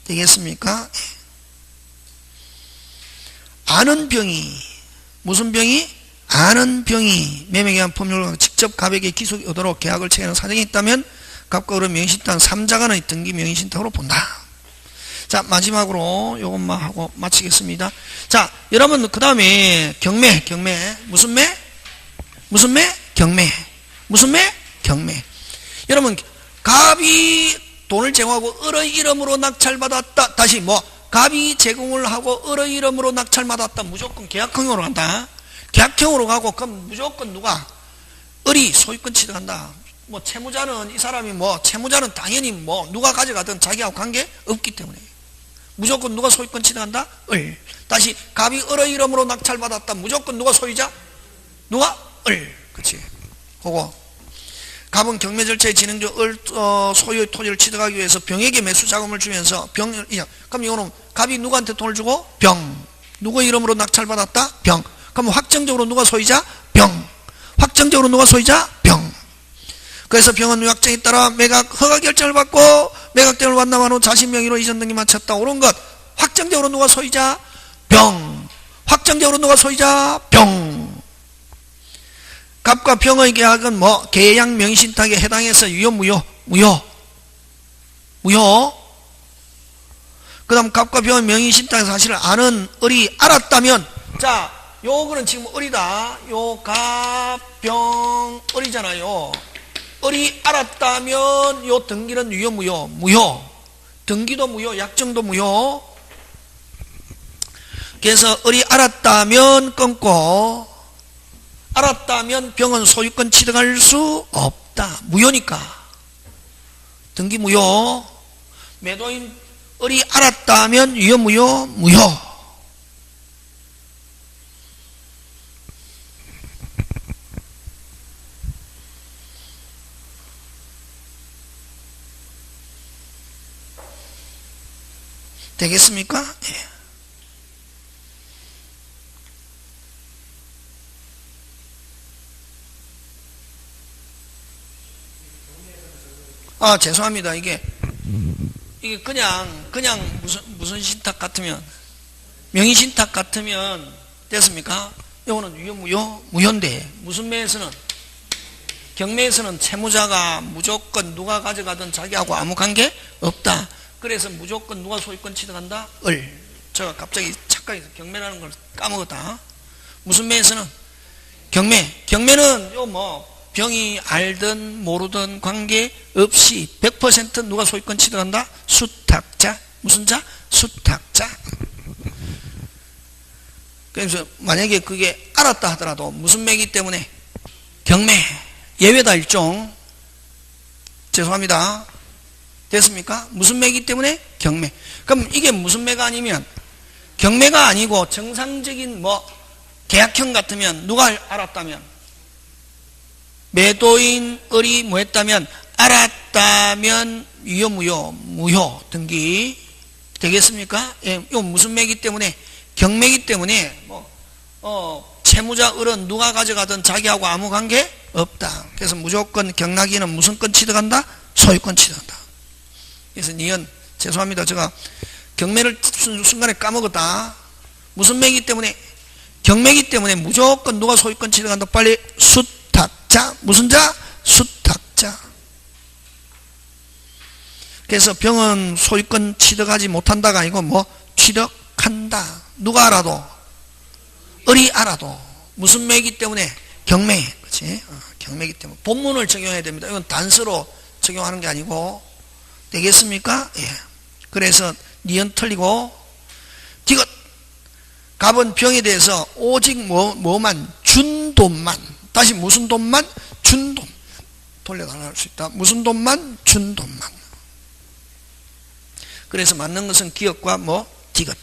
되겠습니까? 아는 병이 무슨 병이? 아는 병이 매매계약 법률과 직접 갑에게 기술 얻도록 계약을 체결한 사정이 있다면 갑과 을의 명의신탁은 3자 간의 등기 명의신탁으로 본다. 자, 마지막으로 요것만 하고 마치겠습니다. 자, 여러분, 그 다음에 경매. 무슨 매? 경매. 무슨 매? 경매. 여러분, 갑이 돈을 제공하고 을의 이름으로 낙찰받았다. 다시 뭐, 갑이 제공을 하고 을의 이름으로 낙찰받았다. 무조건 계약형으로 간다. 계약형으로 가고, 그럼 무조건 누가? 을이 소유권 취득한다. 뭐, 채무자는 이 사람이 뭐, 채무자는 당연히 뭐, 누가 가져가든 자기하고 관계 없기 때문에. 무조건 누가 소유권 취득한다? 을. 다시 갑이 을의 이름으로 낙찰받았다. 무조건 누가 소유자? 누가? 을. 그치. 그거. 갑은 경매 절차에 진행 중 을 소유의 토지를 취득하기 위해서 병에게 매수 자금을 주면서 병을 이자. 그럼 이거는 갑이 누구한테 돈을 주고? 병. 누구 이름으로 낙찰받았다? 병. 그럼 확정적으로 누가 소유자? 병. 확정적으로 누가 소유자? 병. 그래서 병은 확정에 따라 매각 허가 결정을 받고 매각대금을 완납한 후 자신 명의로 이전 등기 마쳤다. 옳은 것. 확정적으로 누가 소유자? 병. 확정적으로 누가 소유자? 병. 갑과 병의 계약은 뭐 계약 명의신탁에 해당해서 유효 무효? 무효. 그 다음 갑과 병의 명의신탁의 사실을 아는 을이 알았다면, 자, 요거는 지금 을이다. 요 갑, 병, 을이잖아요. 을이 알았다면 요 등기는 유효 무효. 등기도 무효, 약정도 무효. 그래서 을이 알았다면 끊고, 알았다면 병은 소유권 취득할 수 없다. 무효니까. 등기 무효. 매도인 을이 알았다면 유효 무효. 되겠습니까? 예. 아, 죄송합니다. 이게 그냥 무슨 신탁 같으면, 명의신탁 같으면 됐습니까? 이거는 유효 무효인데, 무슨 매에서는? 경매에서는 채무자가 무조건 누가 가져가든 자기하고 아무 관계 없다. 그래서 무조건 누가 소유권 취득한다? 을. 제가 갑자기 착각해서 경매라는 걸 까먹었다. 무슨 매에서는? 경매는 요 뭐 병이 알든 모르든 관계없이 100% 누가 소유권 취득한다? 수탁자. 무슨 자? 수탁자. 그래서 만약에 그게 알았다 하더라도 무슨 매이기 때문에? 경매. 예외다 일종. 죄송합니다. 됐습니까? 무슨 매이기 때문에? 경매. 그럼 이게 무슨 매가 아니면? 경매가 아니고 정상적인 뭐 계약형 같으면 누가 알았다면? 매도인 을이 뭐 했다면? 알았다면 유효 무효 등기 되겠습니까? 예, 이거 무슨 매이기 때문에? 경매이기 때문에 뭐 채무자 을은 누가 가져가든 자기하고 아무 관계 없다. 그래서 무조건 경락이는 무슨 건 취득한다? 소유권 취득한다. 그래서 니은 죄송합니다. 제가 경매를 순간에 까먹었다. 무슨 매이기 때문에? 경매이기 때문에 무조건 누가 소유권 취득한다. 빨리 수탁자. 무슨 자? 수탁자. 그래서 병은 소유권 취득하지 못한다가 아니고 뭐 취득한다. 누가 알아도 을이 알아도 무슨 매이기 때문에? 경매. 그렇지? 경매이기 때문에 본문을 적용해야 됩니다. 이건 단서로 적용하는 게 아니고 되겠습니까? 예. 그래서 니은 틀리고 디귿 갑은 병에 대해서 오직 뭐만 준 돈만 다시 무슨 돈만? 준 돈 돌려달라 할 수 있다. 무슨 돈만? 준 돈만. 그래서 맞는 것은 기역과 뭐 디귿.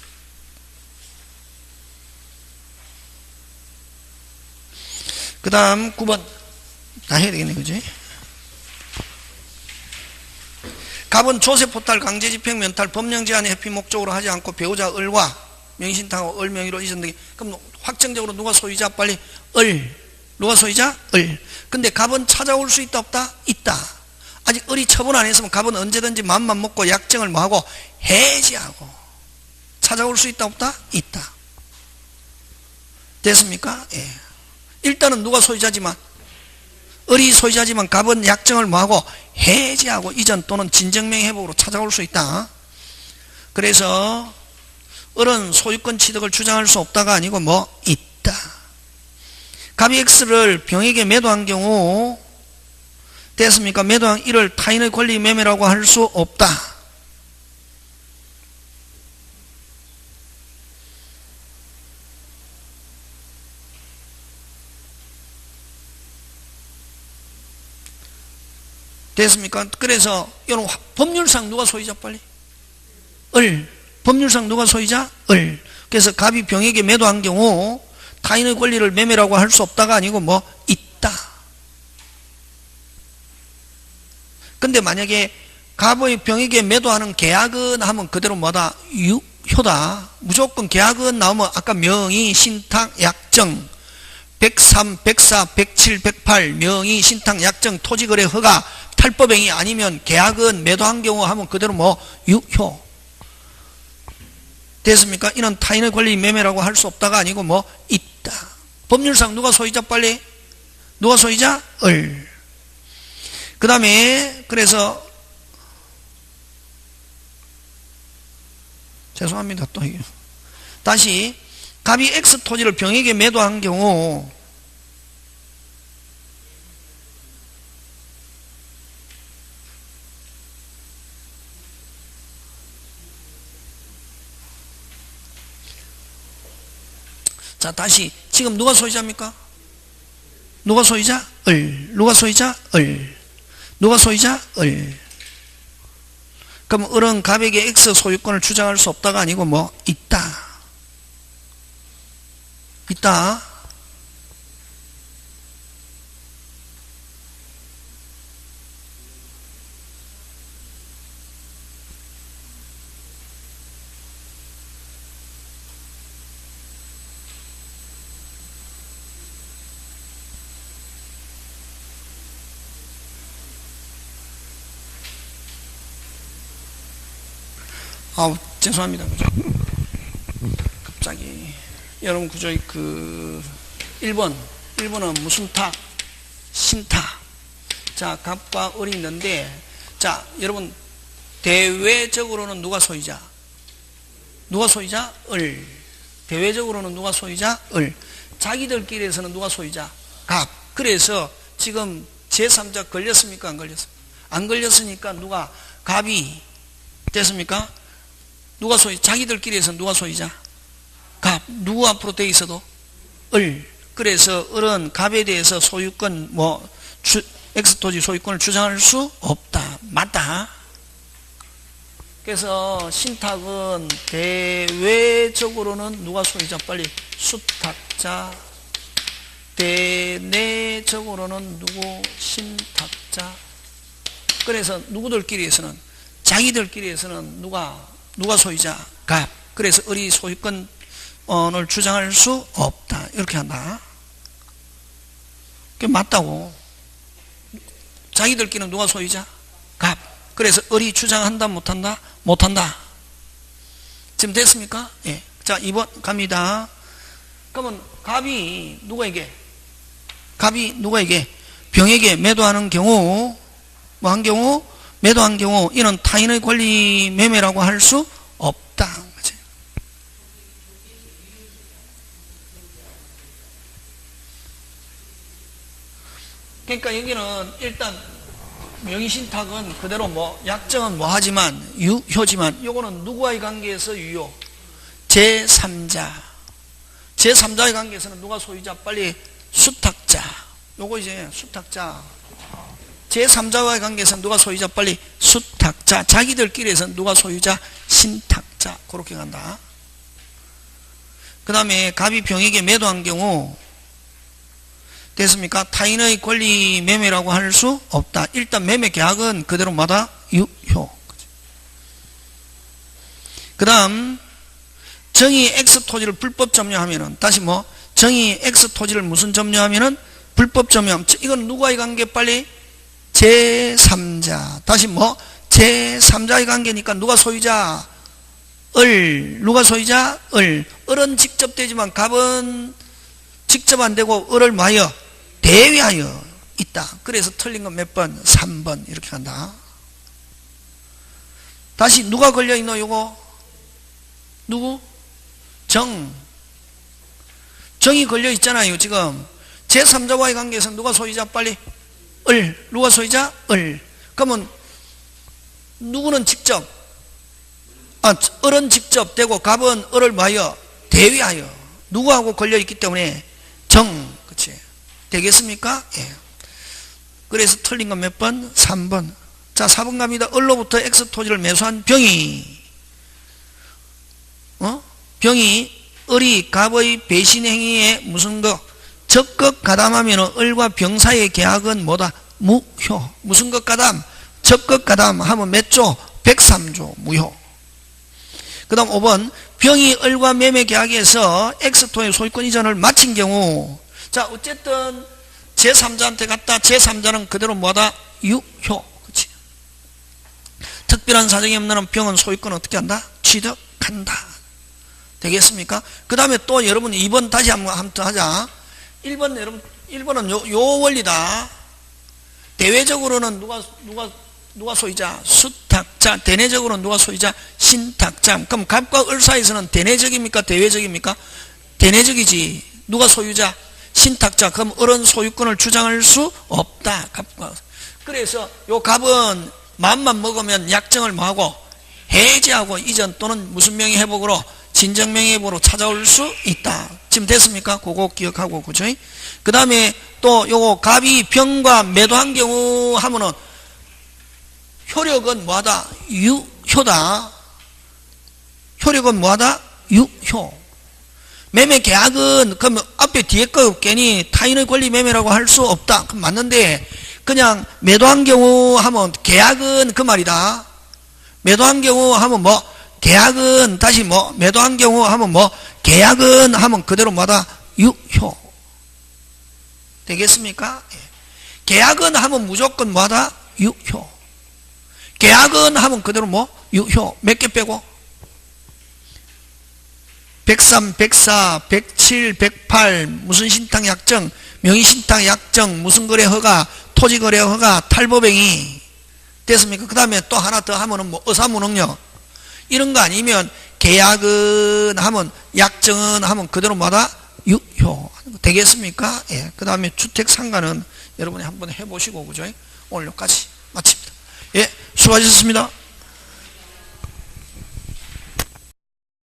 그 다음 9번 다 해야 되겠네. 그지? 갑은 조세포탈, 강제집행, 면탈, 법령제한의 회피 목적으로 하지 않고 배우자 을과 명의신탁하고 을 명의로 이전되기. 그럼 확정적으로 누가 소유자? 빨리 을. 누가 소유자? 을. 근데 갑은 찾아올 수 있다 없다? 있다. 아직 을이 처분 안 했으면 갑은 언제든지 마음만 먹고 약정을 뭐하고 해지하고 찾아올 수 있다 없다? 있다. 됐습니까? 예. 일단은 누가 소유자지만 을이 소유자지만 갑은 약정을 뭐하고 해지하고 이전 또는 진정명의 회복으로 찾아올 수 있다. 그래서 을은 소유권 취득을 주장할 수 없다가 아니고 뭐 있다. 갑이 X를 병에게 매도한 경우 됐습니까? 매도한 이를 타인의 권리 매매라고 할 수 없다. 됐습니까? 그래서 이런 법률상 누가 소유자? 빨리 을. 법률상 누가 소유자? 을. 그래서 갑이 병에게 매도한 경우 타인의 권리를 매매라고 할 수 없다가 아니고 뭐 있다. 근데 만약에 갑의 병에게 매도하는 계약은 하면 그대로 뭐다? 유효다. 무조건 계약은 나오면 아까 명의, 신탁, 약정 103, 104, 107, 108 명의, 신탁, 약정, 토지거래 허가 탈법행위 아니면 계약은 매도한 경우 하면 그대로 뭐 유효. 됐습니까? 이는 타인의 권리 매매라고 할 수 없다가 아니고 뭐 있다. 법률상 누가 소유자? 빨리 누가 소유자? 을. 그 다음에 그래서 죄송합니다. 또 다시 갑이 X 토지를 병에게 매도한 경우 자 다시 지금 누가 소유자입니까? 누가 소유자? 을. 누가 소유자? 을. 누가 소유자? 을. 그럼 을은 갑에게 X 소유권을 주장할 수 없다가 아니고 뭐 있다. 있다. 죄송합니다. 갑자기 여러분 그저 그 1번은 무슨 탁? 신탁. 자, 갑과 을이 있는데 자, 여러분 대외적으로는 누가 소유자? 누가 소유자? 을. 대외적으로는 누가 소유자? 을. 자기들끼리에서는 누가 소유자? 갑. 그래서 지금 제3자 걸렸습니까? 안 걸렸습니까? 안 걸렸으니까 누가 갑이 됐습니까? 누가 소유? 자기들끼리에서 누가 소유자? 갑. 누구 앞으로 돼 있어도 을. 그래서 을은 갑에 대해서 소유권 X토지 소유권을 주장할 수 없다. 맞다. 그래서 신탁은 대외적으로는 누가 소유자? 빨리 수탁자. 대내적으로는 누구? 신탁자. 그래서 누구들끼리에서는 자기들끼리에서는 누가 소유자? 갑. 그래서 을이 소유권을 주장할 수 없다. 이렇게 한다. 그게 맞다고. 자기들끼리는 누가 소유자? 갑. 그래서 을이 주장한다 못한다? 못한다. 지금 됐습니까? 예. 자 2번 갑니다. 그러면 갑이 누구에게 병에게 매도하는 경우 뭐 한 경우 매도한 경우 이는 타인의 권리 매매라고 할 수 없다. 그치? 그러니까 여기는 일단 명의신탁은 그대로 뭐 약정은 뭐 하지만 유효지만 요거는 누구와의 관계에서 유효? 제3자의 관계에서는 누가 소유자? 빨리 수탁자. 요거 이제 수탁자. 제3자와의 관계에서는 누가 소유자? 빨리 수탁자. 자기들끼리에서는 누가 소유자? 신탁자. 그렇게 간다. 그 다음에 갑이 병에게 매도한 경우 됐습니까? 타인의 권리 매매라고 할 수 없다. 일단 매매 계약은 그대로 마다 유효. 그 다음 정의 X 토지를 불법 점유하면은 다시 뭐 정의 X 토지를 무슨 점유하면은 불법 점유함. 이건 누구와의 관계? 빨리 제3자. 다시 뭐 제3자의 관계니까 누가 소유자? 을. 누가 소유자? 을. 을은 직접 되지만 갑은 직접 안 되고 을을 뭐하여? 대위하여 있다. 그래서 틀린 건 몇 번? 3번 이렇게 간다. 다시 누가 걸려있노? 요거 누구? 정이 걸려있잖아요. 지금 제3자와의 관계에서 누가 소유자? 빨리 을. 누가 소유자? 을. 그러면 누구는 직접 을은 직접 되고 갑은 을을 뭐하여? 대위하여 누구하고 걸려있기 때문에 그치? 되겠습니까? 예. 그래서 틀린 건 몇 번? 3번. 자 4번 갑니다. 을로부터 X 토지를 매수한 병이 을이 갑의 배신 행위에 무슨 거 적극 가담하면 을과 병 사이의 계약은 뭐다? 무효. 무슨 것 가담? 적극 가담하면 몇 조? 103조 무효. 그 다음 5번 병이 을과 매매 계약에서 X토의 소유권 이전을 마친 경우 자 어쨌든 제3자한테 갔다. 제3자는 그대로 뭐다? 유효. 그치? 특별한 사정이 없는 한 병은 소유권 어떻게 한다? 취득한다. 되겠습니까? 그 다음에 또 여러분 2번 다시 한번 하자. 1번 여러분 1번은 요 원리다. 대외적으로는 누가 소유자? 수탁자. 대내적으로는 누가 소유자? 신탁자. 그럼 갑과 을 사이에서는 대내적입니까? 대외적입니까? 대내적이지. 누가 소유자? 신탁자. 그럼 을은 소유권을 주장할 수 없다. 갑과. 그래서 요 갑은 마음만 먹으면 약정을 뭐하고? 해지하고 이전 또는 무슨 명의 회복으로? 진정 명의 회복으로 찾아올 수 있다. 지금 됐습니까? 그거 기억하고 그죠? 그 다음에 또 요거 갑이 병과 매도한 경우 하면은 효력은 뭐하다? 유효다. 효력은 뭐하다? 유효. 매매 계약은 그럼 앞에 뒤에 거 괜히 타인의 권리 매매라고 할 수 없다. 그럼 맞는데 그냥 매도한 경우 하면 계약은 그 말이다. 매도한 경우 하면 뭐 계약은 다시 뭐 매도한 경우 하면 뭐 계약은 하면 그대로 뭐다? 유효. 되겠습니까? 계약은 하면 무조건 뭐다? 유효. 계약은 하면 그대로 뭐? 유효. 몇 개 빼고? 103, 104, 107, 108 무슨 신탁 약정, 명의신탁 약정, 무슨 거래 허가, 토지 거래 허가, 탈법행위 됐습니까? 그 다음에 또 하나 더 하면은 뭐 의사무능력 이런 거 아니면 계약은 하면 약정은 하면 그대로 뭐다? 유효. 되겠습니까? 예. 그 다음에 주택상가는 여러분이 한번 해보시고 그죠? 오늘 여기까지 마칩니다. 예. 수고하셨습니다.